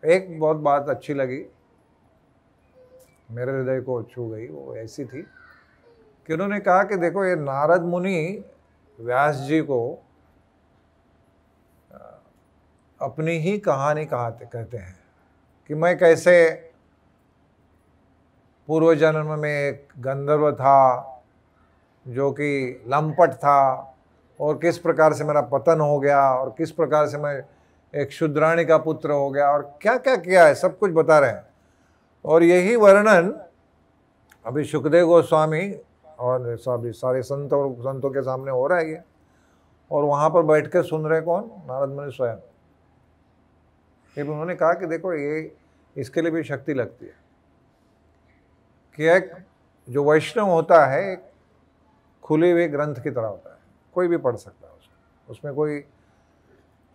एक बहुत बात अच्छी लगी, मेरे हृदय को छू गई। वो ऐसी थी कि उन्होंने कहा कि देखो, ये नारद मुनि व्यास जी को अपनी ही कहानी कहते हैं कि मैं कैसे पूर्व जन्म में एक गंधर्व था जो कि लंपट था, और किस प्रकार से मेरा पतन हो गया, और किस प्रकार से मैं एक शूद्राणी का पुत्र हो गया, और क्या क्या किया है, सब कुछ बता रहे हैं। और यही वर्णन अभी सुखदेव गोस्वामी और सारे संतों के सामने हो रहा है ये, और वहाँ पर बैठ के सुन रहे कौन? नारद मुनि स्वयं। फिर उन्होंने कहा कि देखो, ये इसके लिए भी शक्ति लगती है कि एक जो वैष्णव होता है एक खुले हुए ग्रंथ की तरह होता है, कोई भी पढ़ सकता है उसको, उसमें कोई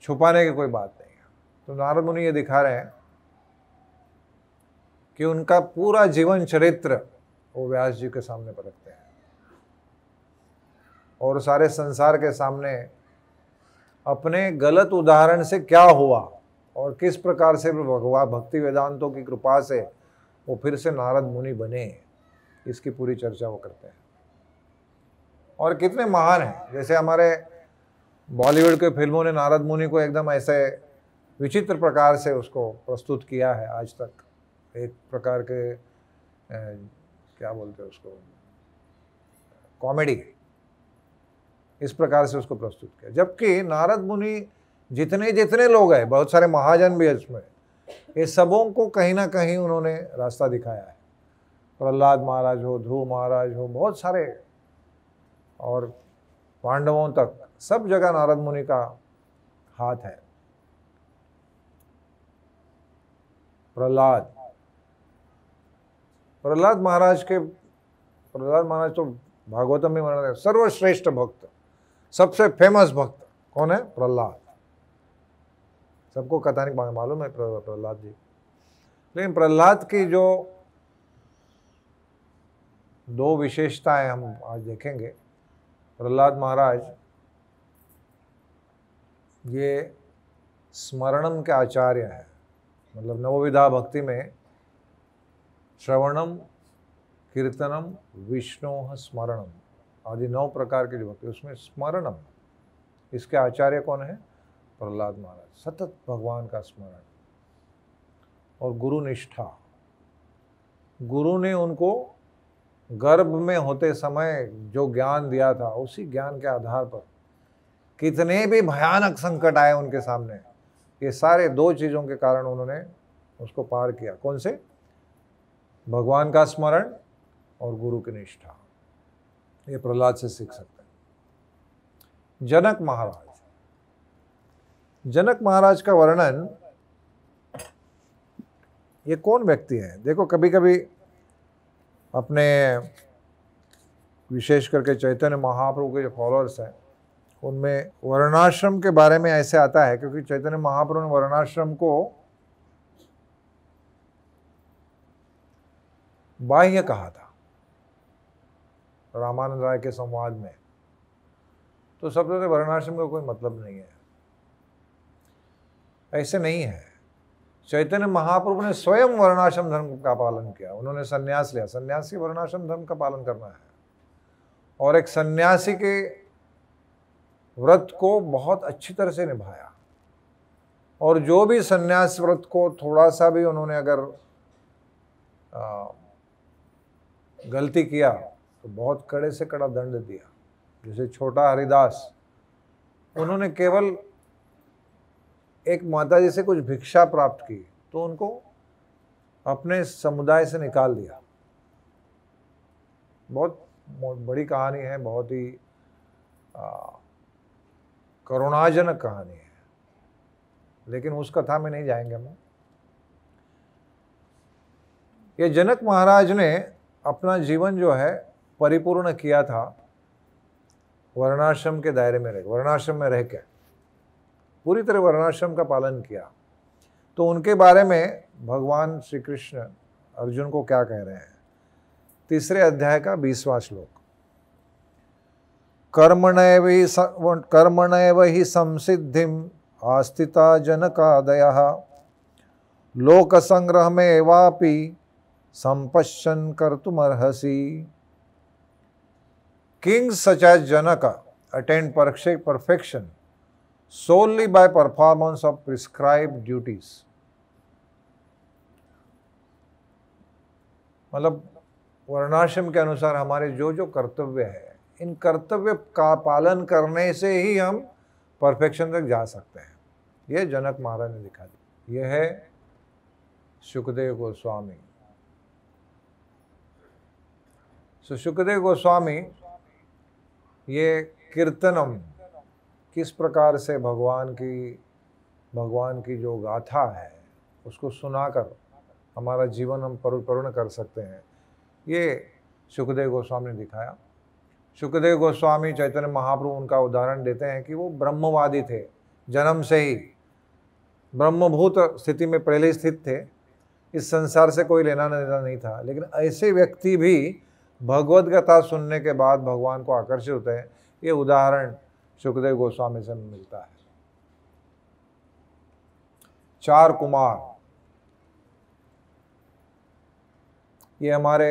छुपाने की कोई बात नहीं है। तो नारद मुनि ये दिखा रहे हैं कि उनका पूरा जीवन चरित्र वो व्यास जी के सामने पर रखते हैं, और सारे संसार के सामने अपने गलत उदाहरण से क्या हुआ और किस प्रकार से भगवान भक्ति वेदांतों की कृपा से वो फिर से नारद मुनि बने, इसकी पूरी चर्चा वो करते हैं। और कितने महान हैं, जैसे हमारे बॉलीवुड के फिल्मों ने नारद मुनि को एकदम ऐसे विचित्र प्रकार से उसको प्रस्तुत किया है आज तक, एक प्रकार के क्या बोलते हैं उसको, कॉमेडी, इस प्रकार से उसको प्रस्तुत किया। जबकि नारद मुनि जितने जितने लोग हैं, बहुत सारे महाजन भी है इसमें, ये सबों को कहीं ना कहीं उन्होंने रास्ता दिखाया है। प्रहलाद महाराज हो, ध्रुव महाराज हो, बहुत सारे, और पांडवों तक, सब जगह नारद मुनि का हाथ है। प्रहलाद महाराज तो भागवतम में वर्णन है, सर्वश्रेष्ठ भक्त, सबसे फेमस भक्त कौन है? प्रहलाद। सबको कथानिक मालूम है प्रहलाद जी। लेकिन प्रहलाद की जो दो विशेषताएं हम आज देखेंगे। प्रहलाद महाराज ये स्मरणम के आचार्य हैं, मतलब नवविधा भक्ति में श्रवणम, कीर्तनम, विष्णु स्मरणम आदि 9 प्रकार की जो भक्ति, उसमें स्मरणम, इसके आचार्य कौन है? प्रहलाद महाराज। सतत भगवान का स्मरण और गुरु निष्ठा। गुरु ने उनको गर्भ में होते समय जो ज्ञान दिया था, उसी ज्ञान के आधार पर कितने भी भयानक संकट आए उनके सामने, ये सारे 2 चीज़ों के कारण उन्होंने उसको पार किया। कौन से? भगवान का स्मरण और गुरु की निष्ठा। ये प्रहलाद से सीख सकते हैं। जनक महाराज का वर्णन, ये कौन व्यक्ति है? देखो, कभी कभी अपने विशेष करके चैतन्य महाप्रभु के जो फॉलोअर्स हैं उनमें वर्णाश्रम के बारे में ऐसे आता है, क्योंकि चैतन्य महाप्रभु ने वर्णाश्रम को बाह्य कहा था रामानंद राय के संवाद में। तो सब लोग वर्णाश्रम का कोई मतलब नहीं है, ऐसे नहीं है। चैतन्य महाप्रभु ने स्वयं वर्णाश्रम धर्म का पालन किया, उन्होंने संन्यास लिया। सन्यासी वर्णाश्रम धर्म का पालन करना है, और एक सन्यासी के व्रत को बहुत अच्छी तरह से निभाया। और जो भी सन्यास व्रत को थोड़ा सा भी उन्होंने अगर गलती किया तो बहुत कड़े से कड़ा दंड दिया। जैसे छोटा हरिदास, उन्होंने केवल एक माता जी से कुछ भिक्षा प्राप्त की तो उनको अपने समुदाय से निकाल दिया। बहुत बड़ी कहानी है, बहुत ही करुणाजनक कहानी है, लेकिन उस कथा में नहीं जाएंगे हम। ये जनक महाराज ने अपना जीवन जो है परिपूर्ण किया था वर्णाश्रम के दायरे में रह, वर्णाश्रम में रह के पूरी तरह वर्णाश्रम का पालन किया। तो उनके बारे में भगवान श्री कृष्ण अर्जुन को क्या कह रहे हैं? 3 अध्याय का 20वां श्लोक, कर्मणैव हि संसिद्धिं आस्थिता जनकादयः लोक संग्रह में वापि संपश्यन कर्तुमर्हसि। Kings such as Janaka attained perfection solely by performance of prescribed duties. मतलब वर्णाश्रम के अनुसार हमारे जो जो कर्तव्य है, इन कर्तव्य का पालन करने से ही हम परफेक्शन तक जा सकते हैं। यह जनक महाराज ने दिखा दी। यह है शुकदेव गोस्वामी। शुकदेव गोस्वामी ये कीर्तनम किस प्रकार से भगवान की जो गाथा है उसको सुनाकर हमारा जीवन हम परिपूर्ण कर सकते हैं, ये शुकदेव गोस्वामी ने दिखाया। शुकदेव गोस्वामी चैतन्य महाप्रभु उनका उदाहरण देते हैं कि वो ब्रह्मवादी थे, जन्म से ही ब्रह्मभूत स्थिति में पहले स्थित थे, इस संसार से कोई लेना देना नहीं था। लेकिन ऐसे व्यक्ति भी भगवद गीता सुनने के बाद भगवान को आकर्षित होते हैं। ये उदाहरण शुकदेव गोस्वामी से मिलता है। 4 कुमार, ये हमारे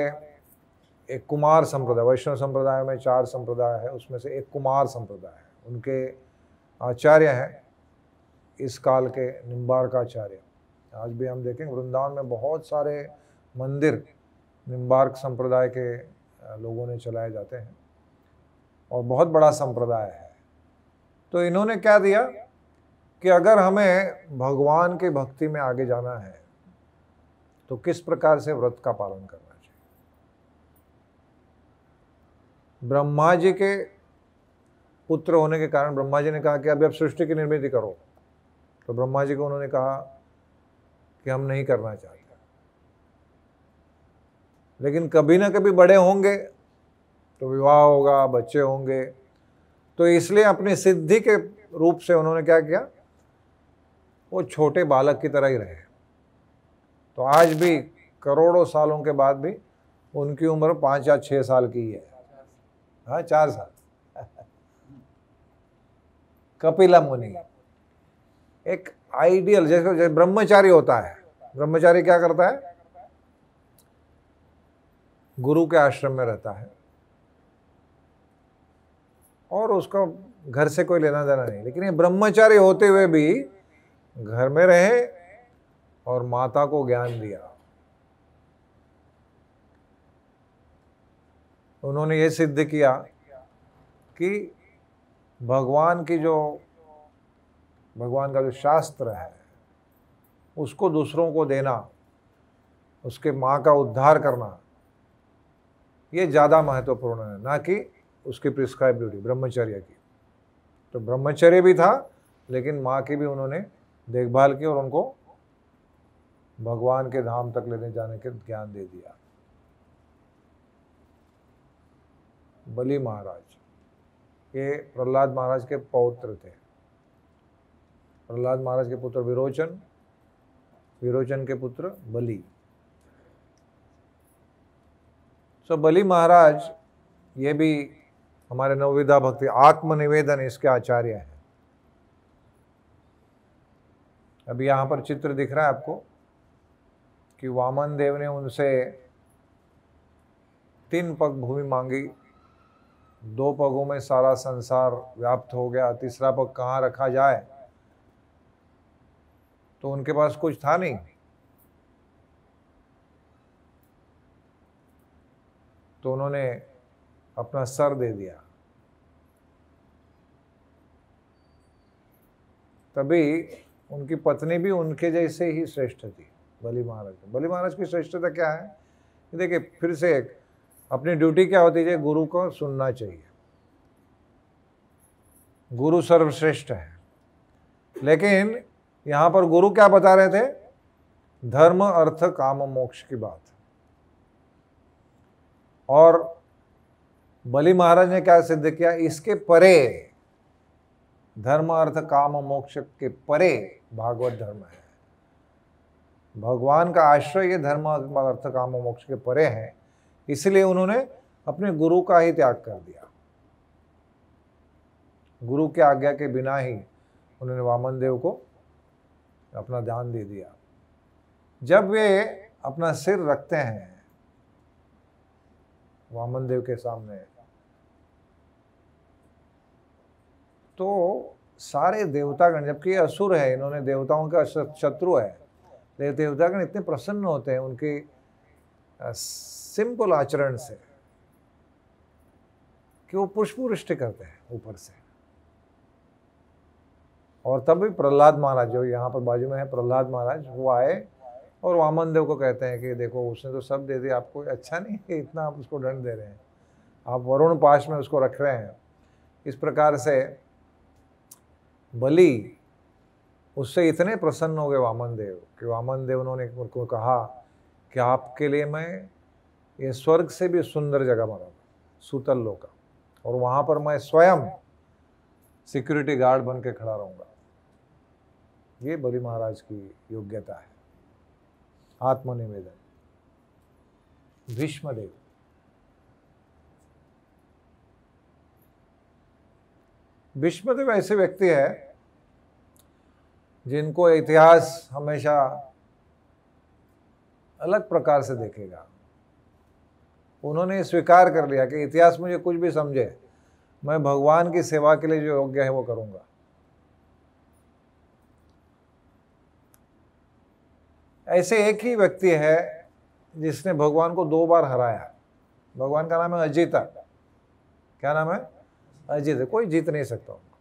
एक कुमार संप्रदाय, वैष्णव संप्रदाय में 4 संप्रदाय है, उसमें से एक कुमार संप्रदाय है। उनके आचार्य हैं इस काल के निम्बार्काचार्य। आज भी हम देखेंगे वृंदावन में बहुत सारे मंदिर निम्बार्क संप्रदाय के लोगों ने चलाए जाते हैं और बहुत बड़ा संप्रदाय है। तो इन्होंने क्या दिया कि अगर हमें भगवान की भक्ति में आगे जाना है तो किस प्रकार से व्रत का पालन करना चाहिए। ब्रह्मा जी के पुत्र होने के कारण ब्रह्मा जी ने कहा कि अभी अब सृष्टि की निर्मित करो, तो ब्रह्मा जी को उन्होंने कहा कि हम नहीं करना चाहते, लेकिन कभी ना कभी बड़े होंगे तो विवाह होगा, बच्चे होंगे, तो इसलिए अपनी सिद्धि के रूप से उन्होंने क्या किया, वो छोटे बालक की तरह ही रहे। तो आज भी करोड़ों सालों के बाद भी उनकी उम्र 5 या 6 साल की है। हाँ, 4 साल। कपिला मुनि एक आइडियल, जैसे ब्रह्मचारी होता है, ब्रह्मचारी क्या करता है, गुरु के आश्रम में रहता है और उसका घर से कोई लेना देना नहीं। लेकिन ये ब्रह्मचारी होते हुए भी घर में रहे और माता को ज्ञान दिया। उन्होंने ये सिद्ध किया कि भगवान का जो शास्त्र है उसको दूसरों को देना, उसके माँ का उद्धार करना, ये ज़्यादा महत्वपूर्ण है, ना कि उसकी प्रिस्क्राइब ड्यूटी ब्रह्मचर्य की। तो ब्रह्मचर्य भी था, लेकिन माँ की भी उन्होंने देखभाल की और उनको भगवान के धाम तक लेने जाने के ज्ञान दे दिया। बलि महाराज, ये प्रहलाद महाराज के पौत्र थे। प्रहलाद महाराज के पुत्र विरोचन, विरोचन के पुत्र बलि। सो बलि महाराज ये भी हमारे नवविधा भक्ति आत्मनिवेदन इसके आचार्य हैं। अभी यहाँ पर चित्र दिख रहा है आपको कि वामन देव ने उनसे 3 पग भूमि मांगी, 2 पगों में सारा संसार व्याप्त हो गया, तीसरा पग कहाँ रखा जाए, तो उनके पास कुछ था नहीं। तो उन्होंने अपना सर दे दिया। तभी उनकी पत्नी भी उनके जैसे ही श्रेष्ठ थी, बलि महाराज। बलि महाराज की श्रेष्ठता क्या है, देखिए फिर से अपनी ड्यूटी क्या होती है, गुरु को सुनना चाहिए। गुरु सर्वश्रेष्ठ है, लेकिन यहाँ पर गुरु क्या बता रहे थे, धर्म अर्थ काम मोक्ष की बात। और बलि महाराज ने क्या सिद्ध किया, इसके परे, धर्म अर्थ काम मोक्ष के परे भागवत धर्म है। भगवान का आश्रय ये धर्म अर्थ काम मोक्ष के परे है, इसलिए उन्होंने अपने गुरु का ही त्याग कर दिया। गुरु के आज्ञा के बिना ही उन्होंने वामन देव को अपना ध्यान दे दिया। जब वे अपना सिर रखते हैं वामन देव के सामने, तो सारे देवतागण, जबकि ये असुर है, इन्होंने देवताओं का शत्रु है, लेकिन देवतागण इतने प्रसन्न होते हैं उनके सिंपल आचरण से कि वो पुष्पवृष्टि करते हैं ऊपर से। और तब भी प्रहलाद महाराज, जो यहाँ पर बाजू में है प्रहलाद महाराज, वो आए और वामन देव को कहते हैं कि देखो उसने तो सब दे दिया, आपको अच्छा नहीं है इतना आप उसको दंड दे रहे हैं, आप वरुण पाश में उसको रख रहे हैं। इस प्रकार से बलि उससे इतने प्रसन्न हो गए वामन देव कि वामन देव उन्होंने उनको कहा कि आपके लिए मैं ये स्वर्ग से भी सुंदर जगह बनाऊंगा, सूतल लोका, और वहाँ पर मैं स्वयं सिक्योरिटी गार्ड बन के खड़ा रहूँगा। ये बलि महाराज की योग्यता है, आत्मनिवेदन। भीष्मदेव, भीष्मदेव ऐसे व्यक्ति है जिनको इतिहास हमेशा अलग प्रकार से देखेगा। उन्होंने स्वीकार कर लिया कि इतिहास मुझे कुछ भी समझे, मैं भगवान की सेवा के लिए जो योग्य है वो करूंगा। ऐसे एक ही व्यक्ति है जिसने भगवान को 2 बार हराया। भगवान का नाम है अजिता। क्या नाम है? अजित। कोई जीत नहीं सकता उनको,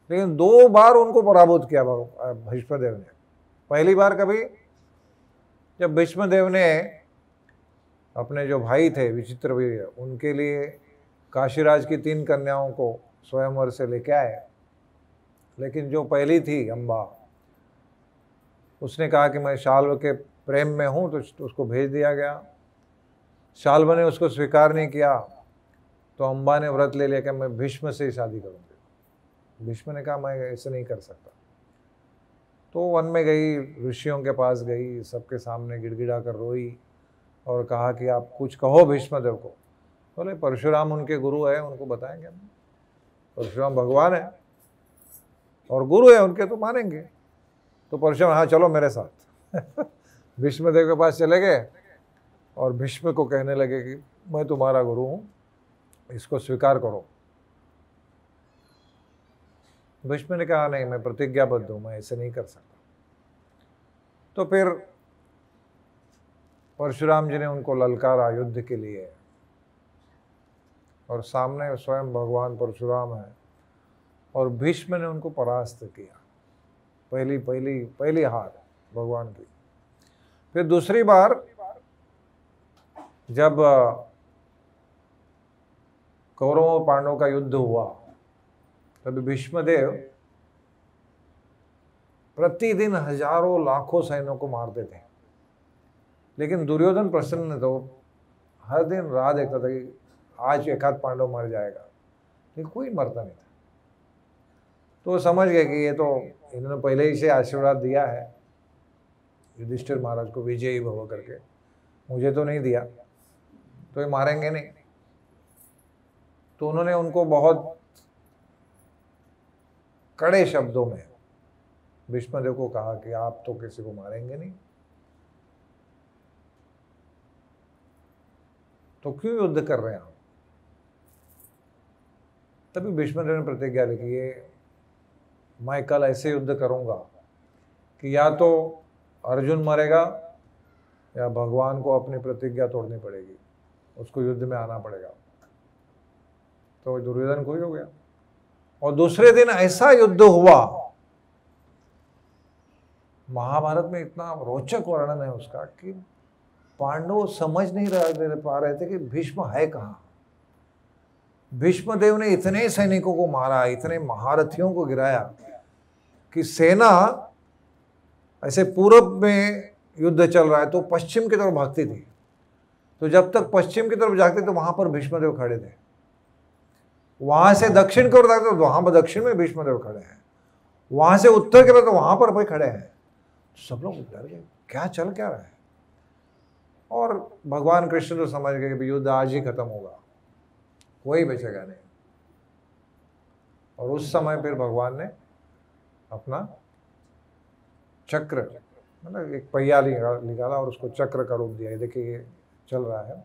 लेकिन 2 बार उनको पराभूत किया भीष्मदेव ने। पहली बार कभी जब भीष्मदेव ने अपने जो भाई थे विचित्रवीर्य, उनके लिए काशीराज की 3 कन्याओं को स्वयंवर से लेके आए, लेकिन जो पहली थी अम्बा, उसने कहा कि मैं शाल्व के प्रेम में हूँ, तो उसको भेज दिया गया। शाल्व ने उसको स्वीकार नहीं किया, तो अम्बा ने व्रत ले लिया कि मैं भीष्म से ही शादी करूँगी। भीष्म ने कहा मैं ऐसे नहीं कर सकता। तो वन में गई, ऋषियों के पास गई, सबके सामने गिड़गिड़ा कर रोई और कहा कि आप कुछ कहो भीष्मदेव को। बोले परशुराम उनके गुरु है, उनको बताएंगे हम। परशुराम भगवान है और गुरु है उनके, तो मानेंगे। तो परशुराम हाँ चलो मेरे साथ भीष्मदेव के पास चले गए और भीष्म को कहने लगे कि मैं तुम्हारा गुरु हूँ, इसको स्वीकार करो। भीष्म ने कहा नहीं, मैं प्रतिज्ञाबद्ध हूँ, मैं ऐसे नहीं कर सकता। तो फिर परशुराम जी ने उनको ललकारा युद्ध के लिए, और सामने स्वयं भगवान परशुराम है, और भीष्म ने उनको परास्त किया। पहली हार भगवान की। फिर दूसरी बार जब कौरवों और पांडवों का युद्ध हुआ, तभी भीष्मदेव प्रतिदिन हजारों लाखों सैनिकों को मारते थे, लेकिन दुर्योधन प्रसन्न तो हर दिन राह देखता था कि आज एक आध पांडव मर जाएगा, लेकिन कोई मरता नहीं था। तो वो समझ गए कि ये तो इन्होंने पहले ही से आशीर्वाद दिया है युधिष्ठिर महाराज को, विजयी भव करके, मुझे तो नहीं दिया, तो ये मारेंगे नहीं। तो उन्होंने उनको बहुत कड़े शब्दों में भीष्मदेव को कहा कि आप तो किसी को मारेंगे नहीं, तो क्यों युद्ध कर रहे हैं आप? तभी भीष्मदेव ने प्रतिज्ञा ली कि ये मैं कल ऐसे युद्ध करूंगा कि या तो अर्जुन मरेगा या भगवान को अपनी प्रतिज्ञा तोड़नी पड़ेगी, उसको युद्ध में आना पड़ेगा। तो दुर्योधन कोई हो गया। और दूसरे दिन ऐसा युद्ध हुआ, महाभारत में इतना रोचक वर्णन है उसका कि पांडव समझ नहीं पा रहे थे कि भीष्म है कहाँ। भीष्मदेव ने इतने सैनिकों को मारा, इतने महारथियों को गिराया कि सेना ऐसे पूरब में युद्ध चल रहा है तो पश्चिम की तरफ भागती थी। तो जब तक पश्चिम की तरफ जाते तो वहां पर भीष्मदेव खड़े थे, वहां से दक्षिण की ओर जाते तो वहां पर दक्षिण में भीष्मदेव खड़े हैं, वहां से उत्तर की तरफ तो वहां पर भाई खड़े हैं। सब लोग डर गए, क्या चल क्या रहा है। और भगवान कृष्ण तो समझ गए कि युद्ध आज ही खत्म होगा, कोई बचेगा नहीं। और उस समय फिर भगवान ने अपना चक्र, मतलब एक पहिया निकाला और उसको चक्र का रूप दिया। ये देखिए ये चल रहा है,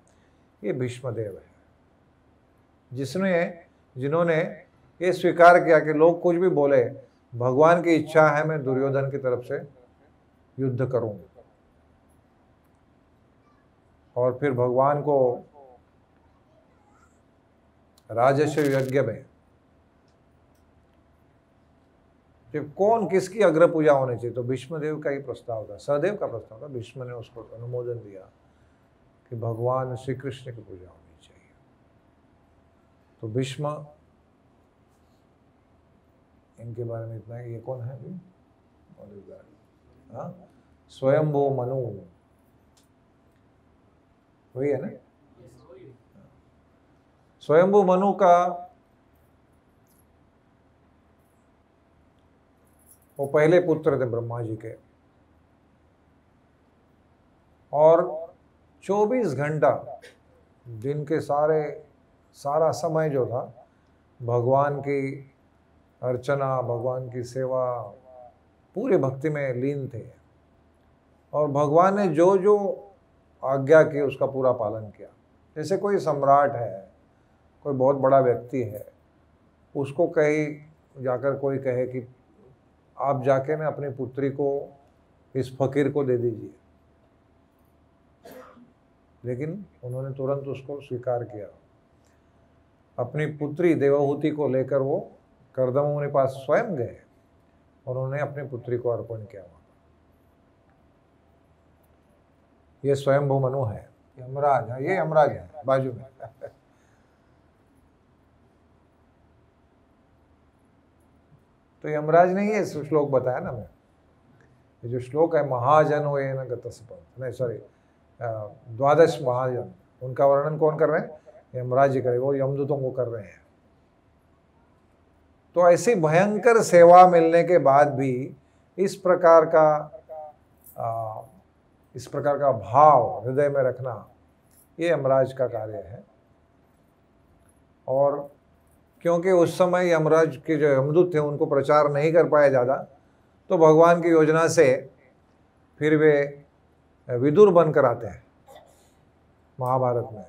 ये भीष्मदेव है जिन्होंने ये स्वीकार किया कि लोग कुछ भी बोले, भगवान की इच्छा है मैं दुर्योधन की तरफ से युद्ध करूं। और फिर भगवान को राजस्व यज्ञ में जब कौन किसकी अग्र पूजा होनी चाहिए, तो भीष्मदेव का ही प्रस्ताव था, सहदेव का प्रस्ताव था। भीष्म ने उसको अनुमोदन दिया कि भगवान श्री कृष्ण की पूजा होनी चाहिए। तो भीष्म, इनके बारे में इतना है। ये कौन है अभी? हाँ, स्वयंभू मनु, वही है ना? स्वयंभू मनु का वो पहले पुत्र थे ब्रह्मा जी के, और 24 घंटा दिन के सारा समय जो था भगवान की अर्चना, भगवान की सेवा, पूरे भक्ति में लीन थे। और भगवान ने जो जो आज्ञा की उसका पूरा पालन किया। जैसे कोई सम्राट है, कोई बहुत बड़ा व्यक्ति है, उसको कहीं जाकर कोई कहे कि आप जाके ना अपनी पुत्री को इस फकीर को दे दीजिए, लेकिन उन्होंने तुरंत उसको स्वीकार किया। अपनी पुत्री देवहूति को लेकर वो कर्दम के पास स्वयं गए और उन्होंने अपनी पुत्री को अर्पण किया। ये स्वयंभू मनु है, यमराज है, ये यमराज है बाजू में। तो यमराज ने ये श्लोक बताया ना, मैं ये जो श्लोक है, महाजनो ये न गतस्पद, नहीं सॉरी, 12 महाजन, उनका वर्णन कौन कर रहे हैं? यमराज जी करे, वो यमदूतों को कर रहे हैं। तो ऐसी भयंकर सेवा मिलने के बाद भी इस प्रकार का भाव हृदय में रखना, ये यमराज का कार्य है। और क्योंकि उस समय यमराज के जो यमदूत थे उनको प्रचार नहीं कर पाया ज़्यादा, तो भगवान की योजना से फिर वे विदुर बनकर आते हैं महाभारत में।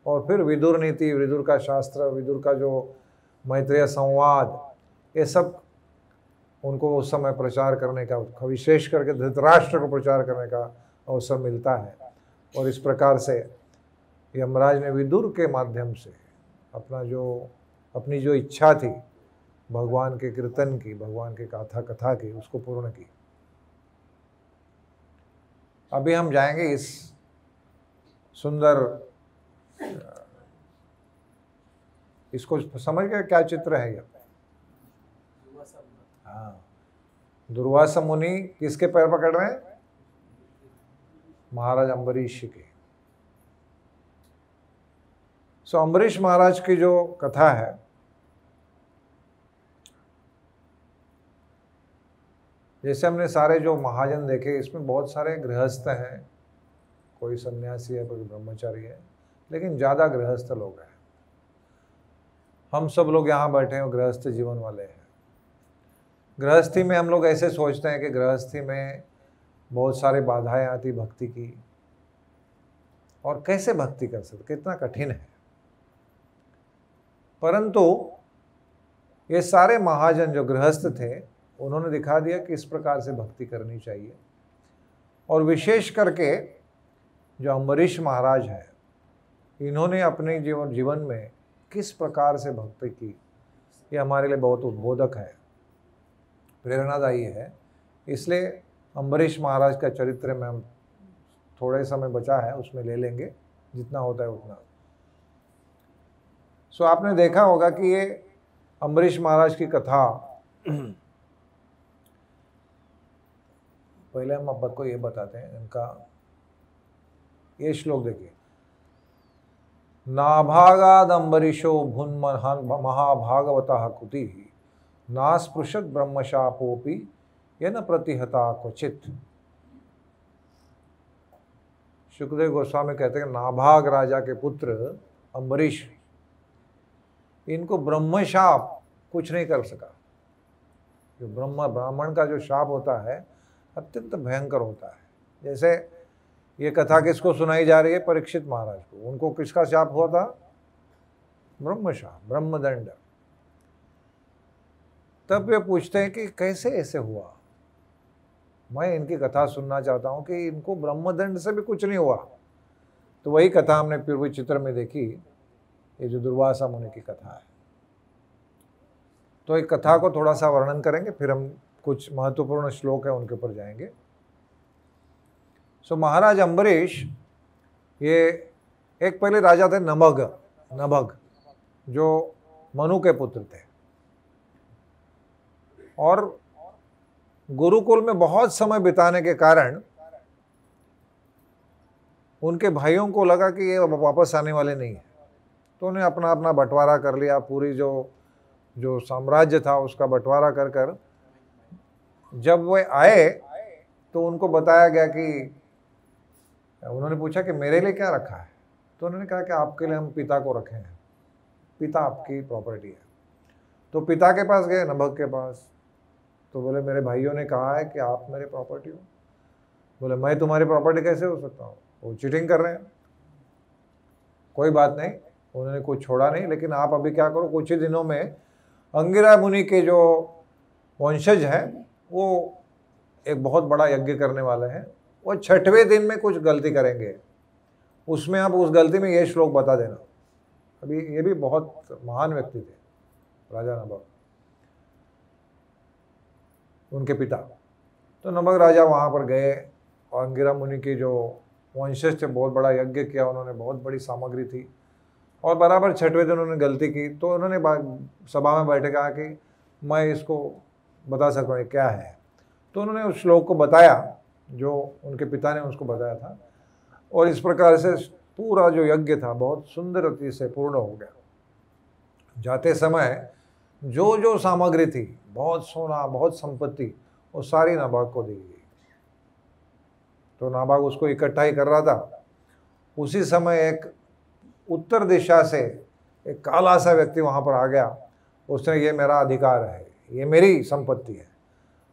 और फिर विदुर नीति, विदुर का शास्त्र, विदुर का जो मैत्रेय संवाद, ये सब उनको उस समय प्रचार करने का, विशेष करके धृतराष्ट्र को प्रचार करने का अवसर मिलता है। और इस प्रकार से यमराज ने विदुर के माध्यम से अपनी जो इच्छा थी भगवान के कीर्तन की, भगवान के कथा की, उसको पूर्ण की। अभी हम जाएंगे इस सुंदर, इसको समझ गए क्या चित्र है ये? हाँ, दुर्वासा मुनि किसके पैर पकड़ रहे हैं? महाराज अम्बरीश के। सो अम्बरीश महाराज की जो कथा है, जैसे हमने सारे जो महाजन देखे, इसमें बहुत सारे गृहस्थ हैं, कोई सन्यासी है, कोई ब्रह्मचारी है, लेकिन ज़्यादा गृहस्थ लोग हैं। हम सब लोग यहाँ बैठे हैं गृहस्थ जीवन वाले हैं। गृहस्थी में हम लोग ऐसे सोचते हैं कि गृहस्थी में बहुत सारी बाधाएं आती भक्ति की, और कैसे भक्ति कर सकते, कितना कठिन है। परंतु ये सारे महाजन जो गृहस्थ थे, उन्होंने दिखा दिया कि इस प्रकार से भक्ति करनी चाहिए। और विशेष करके जो अम्बरीश महाराज है, इन्होंने अपने जीवन में किस प्रकार से भक्ति की, ये हमारे लिए बहुत उद्बोधक है, प्रेरणादायी है। इसलिए अम्बरीश महाराज का चरित्र में हम थोड़े समय बचा है उसमें ले लेंगे, जितना होता है उतना। सो आपने देखा होगा कि ये अम्बरीश महाराज की कथा, पहले हम आपको ये बताते हैं इनका ये श्लोक देखिए। नाभागाद अम्बरीशो भुन महाभागवतः कुति नास्पृशत ब्रह्मशापोपि येन प्रतिहता क्वचित। शुकदेव गोस्वामी कहते हैं नाभाग राजा के पुत्र अम्बरीश, इनको ब्रह्मशाप कुछ नहीं कर सका। जो ब्राह्मण का जो शाप होता है अत्यंत भयंकर होता है। जैसे ये कथा किसको सुनाई जा रही है? परीक्षित महाराज को। उनको किसका शाप हुआ था? ब्रह्म शाप, ब्रह्मदंड। तब वे पूछते हैं कि कैसे ऐसे हुआ। मैं इनकी कथा सुनना चाहता हूं कि इनको ब्रह्मदंड से भी कुछ नहीं हुआ। तो वही कथा हमने पूर्वी चित्र में देखी, ये जो दुर्वासा मुनि की कथा है। तो एक कथा को थोड़ा सा वर्णन करेंगे, फिर हम कुछ महत्वपूर्ण श्लोक है उनके ऊपर जाएंगे। सो महाराज अम्बरीश, ये एक पहले राजा थे नभग, जो मनु के पुत्र थे, और गुरुकुल में बहुत समय बिताने के कारण उनके भाइयों को लगा कि ये वापस आने वाले नहीं है। तो उन्हें अपना अपना बंटवारा कर लिया। पूरी जो साम्राज्य था उसका बंटवारा कर कर जब वे आए तो उनको बताया गया कि, उन्होंने पूछा कि मेरे लिए क्या रखा है? तो उन्होंने कहा कि आपके लिए हम पिता को रखे हैं, पिता आपकी प्रॉपर्टी है। तो पिता के पास गए, नभग के पास। तो बोले मेरे भाइयों ने कहा है कि आप मेरे प्रॉपर्टी हो। बोले मैं तुम्हारी प्रॉपर्टी कैसे हो सकता हूँ? वो चीटिंग कर रहे हैं। कोई बात नहीं, उन्होंने कुछ छोड़ा नहीं, लेकिन आप अभी क्या करो, कुछ ही दिनों में अंगिरा मुनि के जो वंशज हैं वो एक बहुत बड़ा यज्ञ करने वाले हैं। वो 6वें दिन में कुछ गलती करेंगे, उसमें आप उस गलती में ये श्लोक बता देना। अभी ये भी बहुत महान व्यक्ति थे राजा नभग, उनके पिता। तो नभग राजा वहाँ पर गए और अंगिरा मुनि की जो वंशज थे, बहुत बड़ा यज्ञ किया उन्होंने, बहुत बड़ी सामग्री थी। और बराबर 6वें दिन उन्होंने गलती की। तो उन्होंने सभा में बैठे कहा कि मैं इसको बता सकता हूँ क्या है। तो उन्होंने उस श्लोक को बताया जो उनके पिता ने उसको बताया था, और इस प्रकार से पूरा जो यज्ञ था बहुत सुंदरती से पूर्ण हो गया। जाते समय जो जो सामग्री थी, बहुत सोना, बहुत संपत्ति, वो सारी नाभाग को दी गई। तो नाभाग उसको इकट्ठा ही कर रहा था। उसी समय एक उत्तर दिशा से एक काला सा व्यक्ति वहाँ पर आ गया। उसने, ये मेरा अधिकार है, ये मेरी संपत्ति है।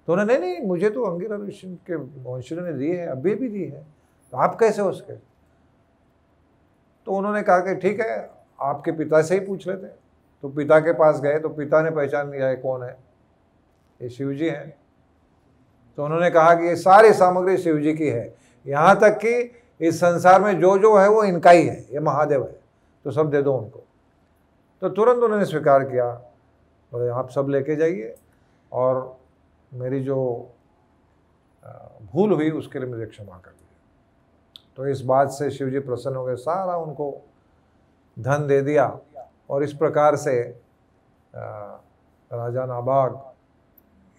तो उन्होंने, नहीं, मुझे तो अंगिरा ऋषि के वंशजों ने दी है, अभी भी दी है, तो आप कैसे उसके? तो उन्होंने कहा कि ठीक है, आपके पिता से ही पूछ लेते। तो पिता के पास गए तो पिता ने पहचान लिया है कौन है, ये शिवजी हैं। तो उन्होंने कहा कि ये सारी सामग्री शिवजी की है, यहाँ तक कि इस संसार में जो जो है वो इनका ही है, ये महादेव है, तो सब दे दो उनको। तो तुरंत उन्होंने स्वीकार किया, बोले आप सब लेके जाइए, और मेरी जो भूल हुई उसके लिए मुझे क्षमा कर दीजिए। तो इस बात से शिवजी प्रसन्न हो गए, सारा उनको धन दे दिया। और इस प्रकार से राजा नाभाग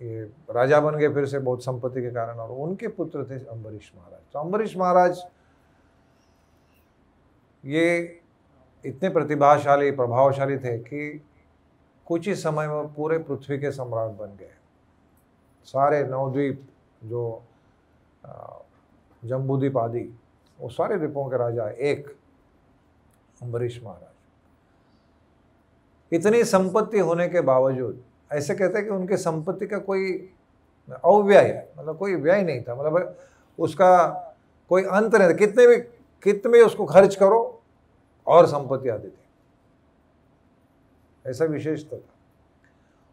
ये राजा बन गए फिर से, बहुत संपत्ति के कारण। और उनके पुत्र थे अम्बरीश महाराज। तो अम्बरीश महाराज ये इतने प्रतिभाशाली, प्रभावशाली थे कि कुछ ही समय में पूरे पृथ्वी के सम्राट बन गए। सारे नवद्वीप, जो जम्बूद्वीप आदि, वो सारे द्वीपों के राजा एक अम्बरीश महाराज। इतनी संपत्ति होने के बावजूद ऐसे कहते हैं कि उनके संपत्ति का कोई अव्यय, मतलब कोई व्यय नहीं था, मतलब उसका कोई अंत नहीं था। कितने भी उसको खर्च करो और संपत्ति आती थी, ऐसा विशेषता था।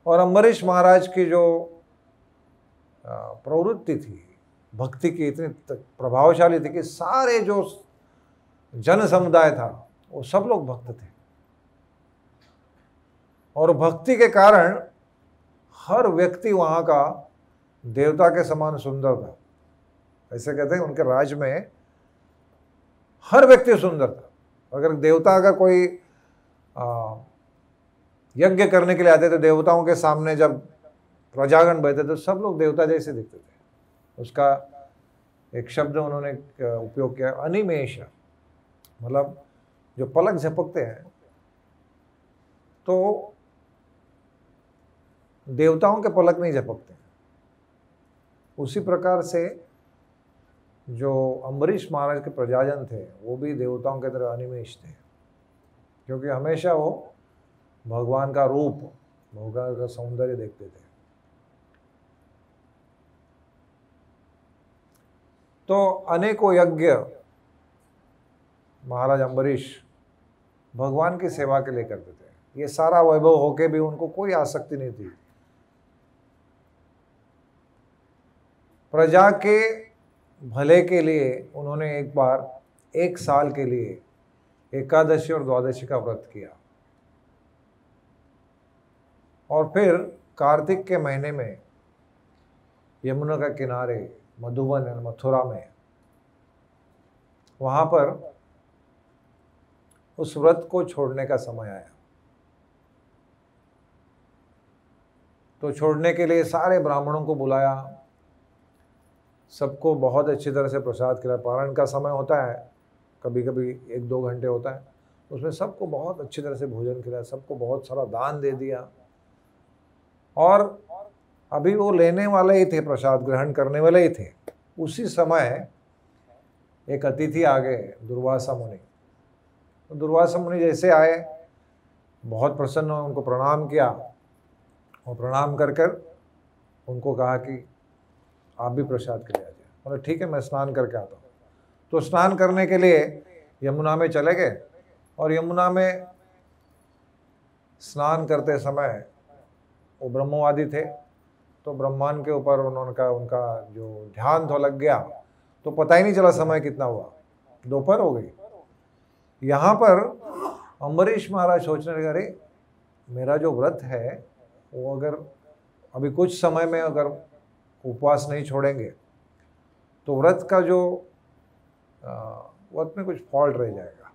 और अम्बरीश महाराज की जो प्रवृत्ति थी भक्ति की, इतनी प्रभावशाली थी कि सारे जो जन समुदाय था वो सब लोग भक्त थे। और भक्ति के कारण हर व्यक्ति वहाँ का देवता के समान सुंदर था। ऐसे कहते हैं उनके राज में हर व्यक्ति सुंदर था। अगर कोई यज्ञ करने के लिए आते थे, देवताओं के सामने जब प्रजागण बैठे तो सब लोग देवता जैसे दिखते थे। उसका एक शब्द उन्होंने उपयोग किया, अनिमेष, मतलब जो पलक झपकते हैं तो देवताओं के पलक नहीं झपकते। उसी प्रकार से जो अम्बरीश महाराज के प्रजाजन थे वो भी देवताओं के तरह अनिमेष थे, क्योंकि हमेशा वो भगवान का रूप भगवान का सौंदर्य देखते थे। तो अनेकों यज्ञ महाराज अम्बरीश भगवान की सेवा के लिए करते थे। ये सारा वैभव होके भी उनको कोई आसक्ति नहीं थी। प्रजा के भले के लिए उन्होंने एक बार 1 साल के लिए एकादशी और द्वादशी का व्रत किया, और फिर कार्तिक के महीने में यमुना के किनारे मधुबन यानी मथुरा में, वहां पर उस व्रत को छोड़ने का समय आया। तो छोड़ने के लिए सारे ब्राह्मणों को बुलाया, सबको बहुत अच्छी तरह से प्रसाद खिलाया। पारण का समय होता है, कभी कभी 1-2 घंटे होता है, उसमें सबको बहुत अच्छी तरह से भोजन खिलाया, सबको बहुत सारा दान दे दिया। और अभी वो लेने वाले ही थे, प्रसाद ग्रहण करने वाले ही थे। उसी समय एक अतिथि आ गए, दुर्वासा मुनि। तो दुर्वासा मुनि जैसे आए, बहुत प्रसन्न हुए, उनको प्रणाम किया, और प्रणाम कर कर उनको कहा कि आप भी प्रसाद के लिए आ जाए। बोले ठीक है, मैं स्नान करके आता हूँ। तो स्नान करने के लिए यमुना में चले गए, और यमुना में स्नान करते समय वो ब्रह्मवादी थे, तो ब्रह्मांड के ऊपर उनका जो ध्यान तो लग गया, तो पता ही नहीं चला समय कितना हुआ, दोपहर हो गई। यहाँ पर अम्बरीश महाराज सोचने लगे, अरे मेरा जो व्रत है वो अगर अभी कुछ समय में अगर उपवास नहीं छोड़ेंगे तो व्रत का जो व्रत में कुछ फॉल्ट रह जाएगा,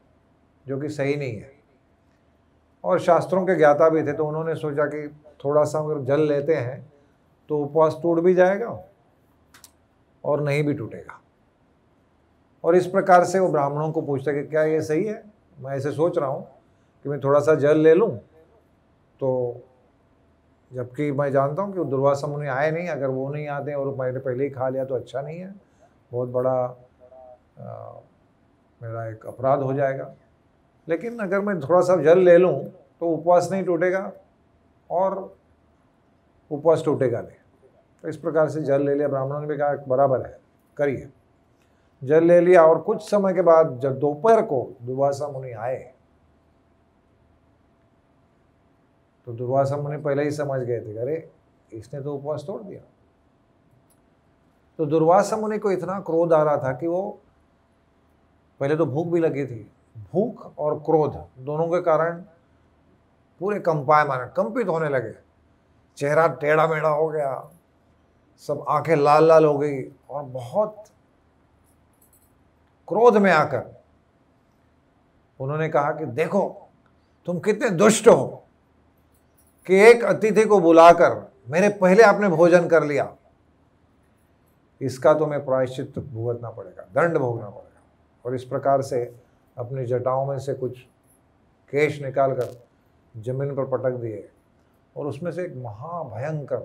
जो कि सही नहीं है। और शास्त्रों के ज्ञाता भी थे, तो उन्होंने सोचा कि थोड़ा सा अगर जल लेते हैं तो उपवास टूट भी जाएगा और नहीं भी टूटेगा। और इस प्रकार से वो ब्राह्मणों को पूछते कि क्या ये सही है, मैं ऐसे सोच रहा हूँ कि मैं थोड़ा सा जल ले लूँ, तो जबकि मैं जानता हूँ कि दुर्वासा मुनि आए नहीं, अगर वो नहीं आते और मैंने पहले ही खा लिया तो अच्छा नहीं है, बहुत बड़ा मेरा एक अपराध हो जाएगा। लेकिन अगर मैं थोड़ा सा जल ले लूँ तो उपवास नहीं टूटेगा और उपवास टूटेगा नहीं। तो इस प्रकार से जल ले लिया। ब्राह्मणों ने भी कहा बराबर है, करिए। जल ले लिया, और कुछ समय के बाद जब दोपहर को दुर्वासा मुनि आए, तो दुर्वासा मुनि पहले ही समझ गए थे, अरे इसने तो उपवास तोड़ दिया। तो दुर्वासा मुनि को इतना क्रोध आ रहा था कि वो पहले तो भूख भी लगी थी, भूख और क्रोध दोनों के कारण पूरे कंपित होने लगे। चेहरा टेढ़ा मेढ़ा हो गया, सब आंखें लाल लाल हो गई, और बहुत क्रोध में आकर उन्होंने कहा कि देखो तुम कितने दुष्ट हो कि एक अतिथि को बुलाकर मेरे पहले आपने भोजन कर लिया, इसका तुम्हें प्रायश्चित भुगतना पड़ेगा, दंड भोगना पड़ेगा। और इस प्रकार से अपनी जटाओं में से कुछ केश निकालकर जमीन पर पटक दिए, और उसमें से एक महाभयंकर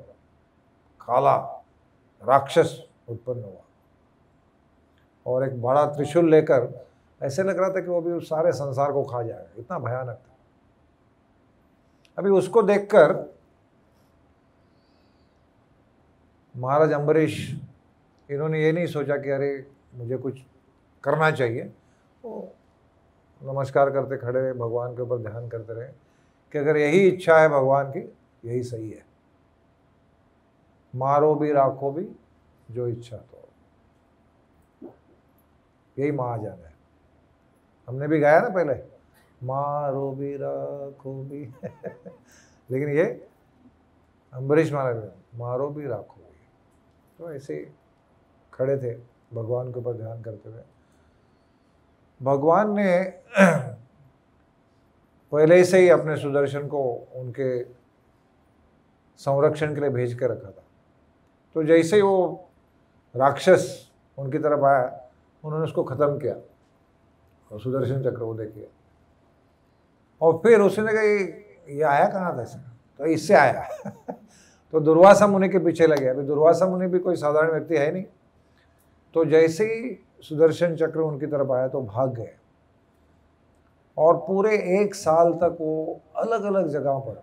काला राक्षस उत्पन्न हुआ, और एक बड़ा त्रिशूल लेकर ऐसे लग रहा था कि वो भी उस सारे संसार को खा जाएगा, इतना भयानक था। अभी उसको देखकर महाराज अम्बरीश, इन्होंने ये नहीं सोचा कि अरे मुझे कुछ करना चाहिए, वो नमस्कार करते खड़े रहे, भगवान के ऊपर ध्यान करते रहे कि अगर यही इच्छा है भगवान की, यही सही है, मारो भी राखो भी जो इच्छा तो, यही महाजन है। हमने भी गाया ना पहले, मारो भी राखो भी लेकिन ये अम्बरीश महाराज, मारो भी राखो भी। तो ऐसे खड़े थे, भगवान के ऊपर ध्यान करते हुए। भगवान ने पहले से ही अपने सुदर्शन को उनके संरक्षण के लिए भेज कर रखा था। तो जैसे ही वो राक्षस उनकी तरफ आया, उन्होंने उसको खत्म किया, और सुदर्शन चक्र वो देखिए। और फिर उसने कहा ये आया कहाँ था, तो इससे आया तो दुर्वासा मुनि के पीछे लगे। अभी दुर्वासा मुनि भी कोई साधारण व्यक्ति है नहीं, तो जैसे ही सुदर्शन चक्र उनकी तरफ आया तो भाग गए, और पूरे 1 साल तक वो अलग अलग जगह पर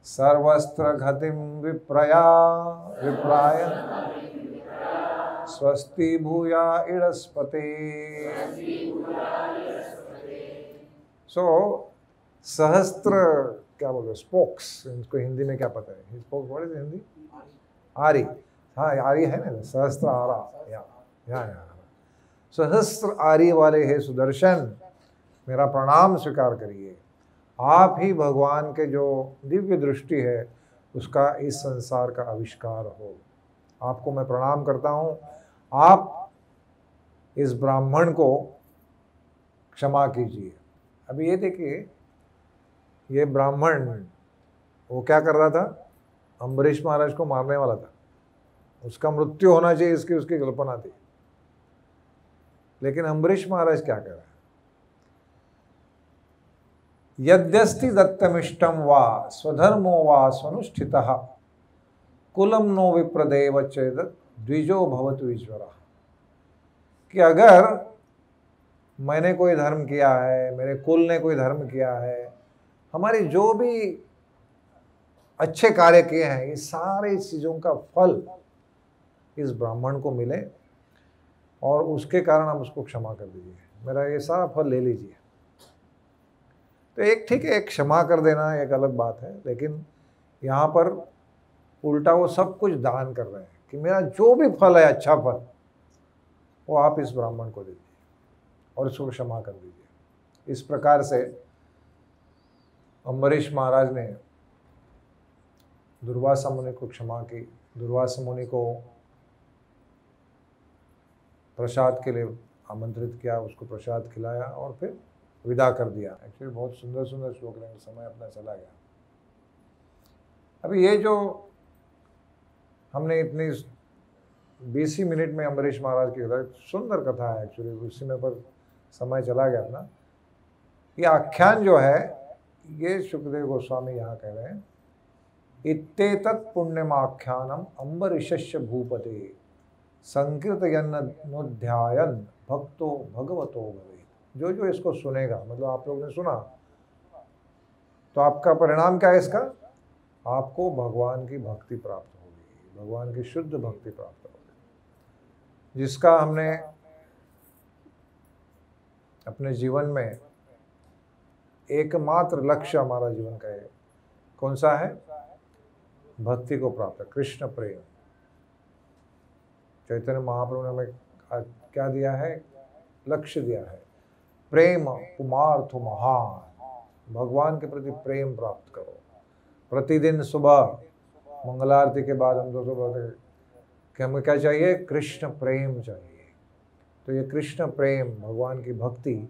सर्वस्त्र घतिम विप्रया विप्राय स्वस्ति भूया इडस्पते। सो सहस्त्र क्या बोल रहे, स्पोक्स, इनको हिंदी में क्या पता है, स्पोक्स व्हाट इज हिंदी, आरी, हाँ आरी है ना, सहस्त्र आरा, या सहस्त्र आरी वाले हे सुदर्शन, मेरा प्रणाम स्वीकार करिए। आप ही भगवान के जो दिव्य दृष्टि है उसका इस संसार का आविष्कार हो। आपको मैं प्रणाम करता हूँ, आप इस ब्राह्मण को क्षमा कीजिए। अभी ये देखिए, ये ब्राह्मण वो क्या कर रहा था, अम्बरीश महाराज को मारने वाला था, उसका मृत्यु होना चाहिए इसकी उसकी कल्पना थी। लेकिन अम्बरीश महाराज क्या कर रहे हैं, यद्यस्ति दत्तमिष्टम वा स्वधर्मो वा स्वनुष्ठितः कुलम नो विप्रदेव चेद द्विजो भवतु ईश्वरः, कि अगर मैंने कोई धर्म किया है, मेरे कुल ने कोई धर्म किया है, हमारे जो भी अच्छे कार्य किए हैं, ये सारे चीज़ों का फल इस ब्राह्मण को मिले और उसके कारण आप उसको क्षमा कर दीजिए, मेरा ये सारा फल ले लीजिए। तो एक ठीक है, एक क्षमा कर देना एक अलग बात है, लेकिन यहाँ पर उल्टा वो सब कुछ दान कर रहे हैं कि मेरा जो भी फल है, अच्छा फल, वो आप इस ब्राह्मण को दीजिए और इसको क्षमा कर दीजिए। इस प्रकार से अम्बरीश महाराज ने दुर्वासा मुनि को क्षमा की, दुर्वासा मुनि को प्रसाद के लिए आमंत्रित किया, उसको प्रसाद खिलाया और फिर विदा कर दिया। एक्चुअली बहुत सुंदर सुंदर श्लोक लेंगे, समय अपना चला गया। अभी ये जो हमने इतनी 20 ही मिनट में अम्बरीश महाराज की सुंदर कथा है, एक्चुअली उसी में पर समय चला गया अपना। ये आख्यान जो है ये सुखदेव गोस्वामी यहाँ कह रहे हैं, इत्येतत् पुण्यमाख्यानम अम्बरीशस्य भूपते संकीर्तयन्नुध्यायन् भक्तो भगवतो भवेत्। जो जो इसको सुनेगा, मतलब आप लोगों ने सुना, तो आपका परिणाम क्या है इसका, आपको भगवान की भक्ति प्राप्त होगी, भगवान की शुद्ध भक्ति प्राप्त होगी, जिसका हमने अपने जीवन में एकमात्र लक्ष्य हमारा जीवन का है, कौन सा है, भक्ति को प्राप्त, कृष्ण प्रेम। चैतन्य महाप्रभु ने हमें क्या दिया है, लक्ष्य दिया है, प्रेम पुमार्थ महान, भगवान के प्रति प्रेम प्राप्त करो। प्रतिदिन सुबह मंगलारती के बाद हम दोस्तों बोलते हैं कि हमें क्या चाहिए, कृष्ण प्रेम चाहिए। तो ये कृष्ण प्रेम, भगवान की भक्ति,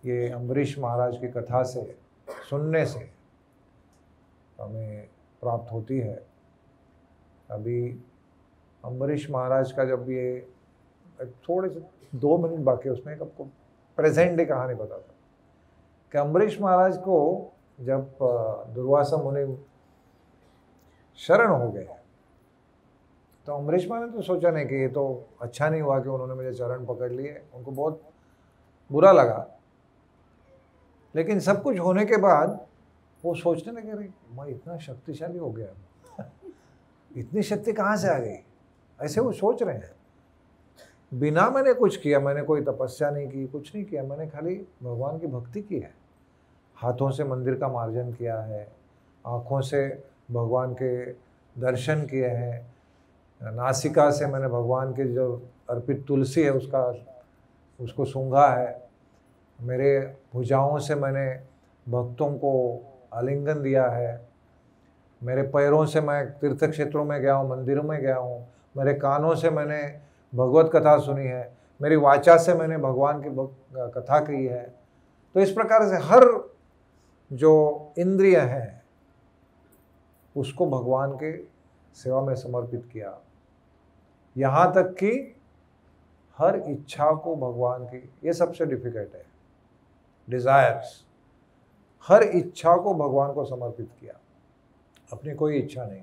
ये अम्बरीश महाराज की कथा से सुनने से हमें प्राप्त होती है। अभी अम्बरीश महाराज का जब ये थोड़े से 2 मिनट बाकी, उसमें एक आपको प्रेजेंट डे कहानी बताता कि अम्बरीश महाराज को जब दुर्वासा मुनि शरण हो गए, तो अम्बरीश महाराज ने तो सोचा नहीं कि ये तो अच्छा नहीं हुआ कि उन्होंने मुझे चरण पकड़ लिए, उनको बहुत बुरा लगा। लेकिन सब कुछ होने के बाद वो सोचने लगे, अरे मैं इतना शक्तिशाली हो गया, इतनी शक्ति कहाँ से आ गई, ऐसे वो सोच रहे हैं। बिना मैंने कुछ किया, मैंने कोई तपस्या नहीं की, कुछ नहीं किया, मैंने खाली भगवान की भक्ति की है। हाथों से मंदिर का मार्जन किया है, आँखों से भगवान के दर्शन किए हैं, नासिका से मैंने भगवान के जो अर्पित तुलसी है उसको सूंघा है, मेरे भुजाओं से मैंने भक्तों को आलिंगन दिया है, मेरे पैरों से मैं तीर्थ क्षेत्रों में गया हूँ, मंदिरों में गया हूँ, मेरे कानों से मैंने भगवत कथा सुनी है, मेरी वाचा से मैंने भगवान की कथा की है। तो इस प्रकार से हर जो इंद्रिय हैं उसको भगवान के सेवा में समर्पित किया, यहाँ तक कि हर इच्छा को भगवान की, ये सबसे डिफिकल्ट है, डिजायर्स, हर इच्छा को भगवान को समर्पित किया, अपनी कोई इच्छा नहीं।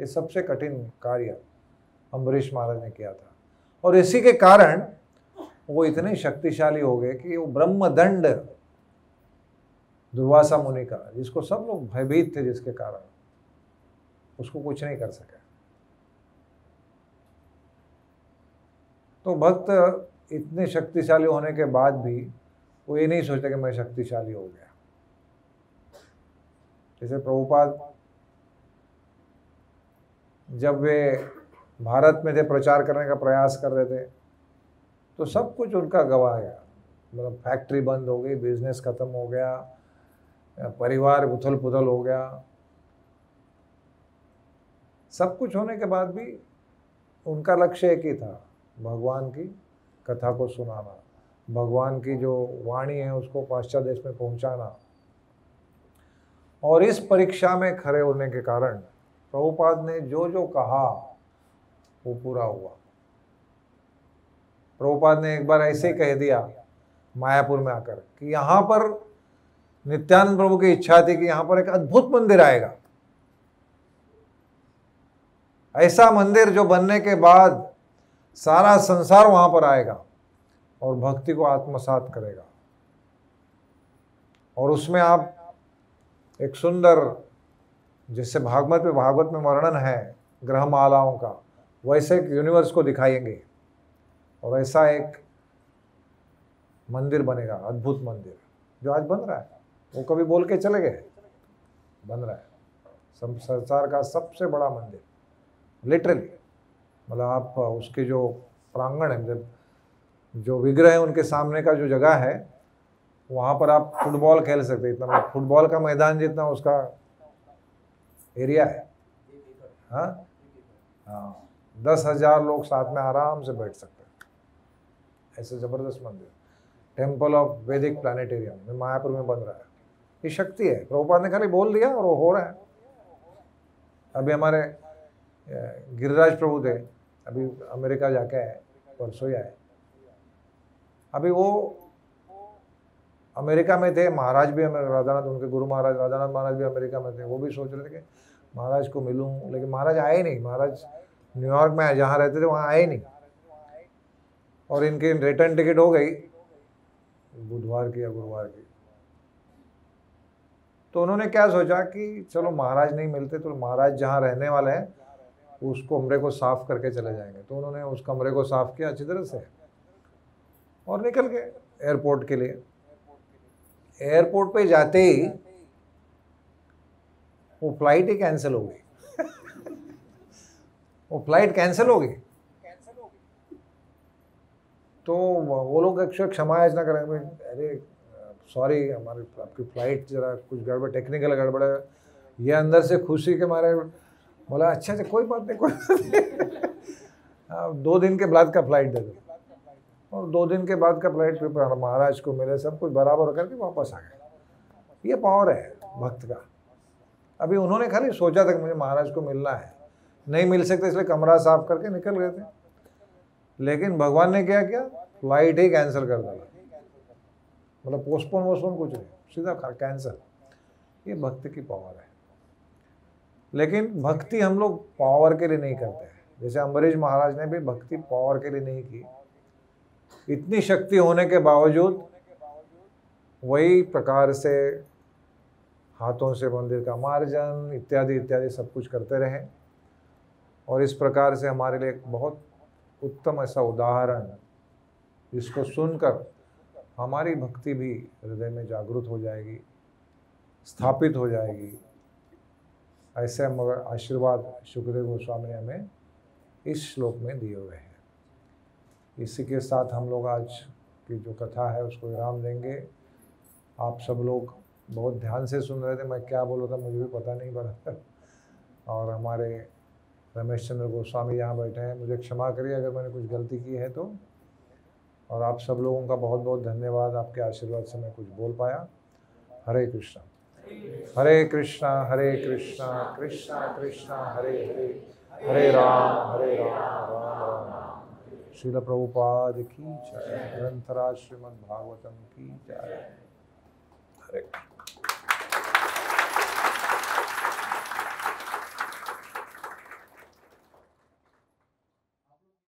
ये सबसे कठिन कार्य अम्बरीश महाराज ने किया था, और इसी के कारण वो इतने शक्तिशाली हो गए कि वो ब्रह्मदंड दुर्वासा मुनि का, जिसको सब लोग भयभीत थे, जिसके कारण उसको कुछ नहीं कर सके। तो भक्त इतने शक्तिशाली होने के बाद भी वो ये नहीं सोचता कि मैं शक्तिशाली हो गया। जैसे प्रभुपाद जब वे भारत में थे, प्रचार करने का प्रयास कर रहे थे, तो सब कुछ उनका गवा गया। मतलब फैक्ट्री बंद हो गई, बिजनेस खत्म हो गया, परिवार उथल पुथल हो गया। सब कुछ होने के बाद भी उनका लक्ष्य एक ही था, भगवान की कथा को सुनाना, भगवान की जो वाणी है उसको पाश्चात्य देश में पहुंचाना। और इस परीक्षा में खड़े होने के कारण प्रभुपाद ने जो जो कहा वो पूरा हुआ। प्रभुपाद ने एक बार ऐसे ही कह दिया मायापुर में आकर कि यहाँ पर नित्यानंद प्रभु की इच्छा थी कि यहाँ पर एक अद्भुत मंदिर आएगा, ऐसा मंदिर जो बनने के बाद सारा संसार वहां पर आएगा और भक्ति को आत्मसात करेगा। और उसमें आप एक सुंदर, जैसे भागवत में वर्णन है ग्रहमालाओं का, वैसे एक यूनिवर्स को दिखाएंगे और ऐसा एक मंदिर बनेगा, अद्भुत मंदिर जो आज बन रहा है। वो कभी बोल के चले गए, बन रहा है संसार का सबसे बड़ा मंदिर, लिटरली। मतलब आप उसके जो प्रांगण है, जो विग्रह है उनके सामने का जो जगह है, वहाँ पर आप फुटबॉल खेल सकते हैं। इतना फुटबॉल का मैदान जितना उसका एरिया है। हाँ हाँ, 10,000 लोग साथ में आराम से बैठ सकते हैं, ऐसे ज़बरदस्त मंदिर। टेम्पल ऑफ वैदिक प्लानिटेरियम मायापुर में बन रहा है। ये शक्ति है, प्रभुपाद ने खाली बोल दिया और वो हो रहा है। अभी हमारे गिरिराज प्रभु थे, अभी अमेरिका जाके आए, परसों ही आए। अभी वो अमेरिका में थे, महाराज भी राधानाथ, उनके गुरु महाराज राधानाथ महाराज भी अमेरिका में थे। वो भी सोच रहे थे कि महाराज को मिलूं, लेकिन महाराज आए नहीं। महाराज न्यूयॉर्क में जहाँ रहते थे वहाँ आए नहीं। और इनकी रिटर्न टिकट हो गई बुधवार की या गुरुवार की। तो उन्होंने क्या सोचा कि चलो महाराज नहीं मिलते तो महाराज जहाँ रहने वाले हैं उस कमरे को साफ करके चले जाएंगे। तो उन्होंने उस कमरे को साफ किया अच्छी तरह से और निकल गए एयरपोर्ट के लिए। एयरपोर्ट पे जाते ही वो फ्लाइट ही कैंसिल हो गई। वो फ्लाइट कैंसिल हो गई। तो वो लोग अक्सर क्षमा याचना करेंगे, अरे सॉरी हमारी आपकी फ़्लाइट जरा कुछ गड़बड़, टेक्निकल गड़बड़ है। ये अंदर से खुशी के मारे बोला अच्छा अच्छा कोई बात नहीं, कोई बात नहीं। 2 दिन के बाद का फ़्लाइट दे दो। और 2 दिन के बाद का फ़्लाइट पे महाराज को मिले, सब कुछ बराबर करके वापस आ गए। ये पावर है भक्त का। अभी उन्होंने खाली सोचा था कि मुझे महाराज को मिलना है, नहीं मिल सकते इसलिए कमरा साफ करके निकल गए थे। लेकिन भगवान ने क्या किया, फ्लाइट ही कैंसिल कर दिया। मतलब पोस्टपोन कुछ नहीं, सीधा कैंसिल। ये भक्ति की पावर है। लेकिन भक्ति हम लोग पावर के लिए नहीं करते हैं। जैसे अम्बरीश महाराज ने भी भक्ति पावर के लिए नहीं की। इतनी शक्ति होने के बावजूद वही प्रकार से हाथों से मंदिर का मार्जन इत्यादि इत्यादि सब कुछ करते रहे। और इस प्रकार से हमारे लिए एक बहुत उत्तम ऐसा उदाहरण, जिसको सुनकर हमारी भक्ति भी हृदय में जागृत हो जाएगी, स्थापित हो जाएगी। ऐसे मगर आशीर्वाद शुकदेव गोस्वामी ने हमें इस श्लोक में दिए हुए हैं। इसी के साथ हम लोग आज की जो कथा है उसको विराम देंगे। आप सब लोग बहुत ध्यान से सुन रहे थे, मैं क्या बोल रहा था मुझे भी पता नहीं पड़ा। और हमारे रमेश चंद्र गोस्वामी यहाँ बैठे हैं, मुझे क्षमा करिए अगर मैंने कुछ गलती की है तो। और आप सब लोगों का बहुत बहुत धन्यवाद, आपके आशीर्वाद से मैं कुछ बोल पाया। हरे कृष्णा हरे कृष्णा हरे कृष्णा कृष्णा कृष्णा हरे हरे, हरे राम राम राम। श्रील प्रभुपाद की जय। ग्रंथराज श्रीमद् भागवतम की जय। हरे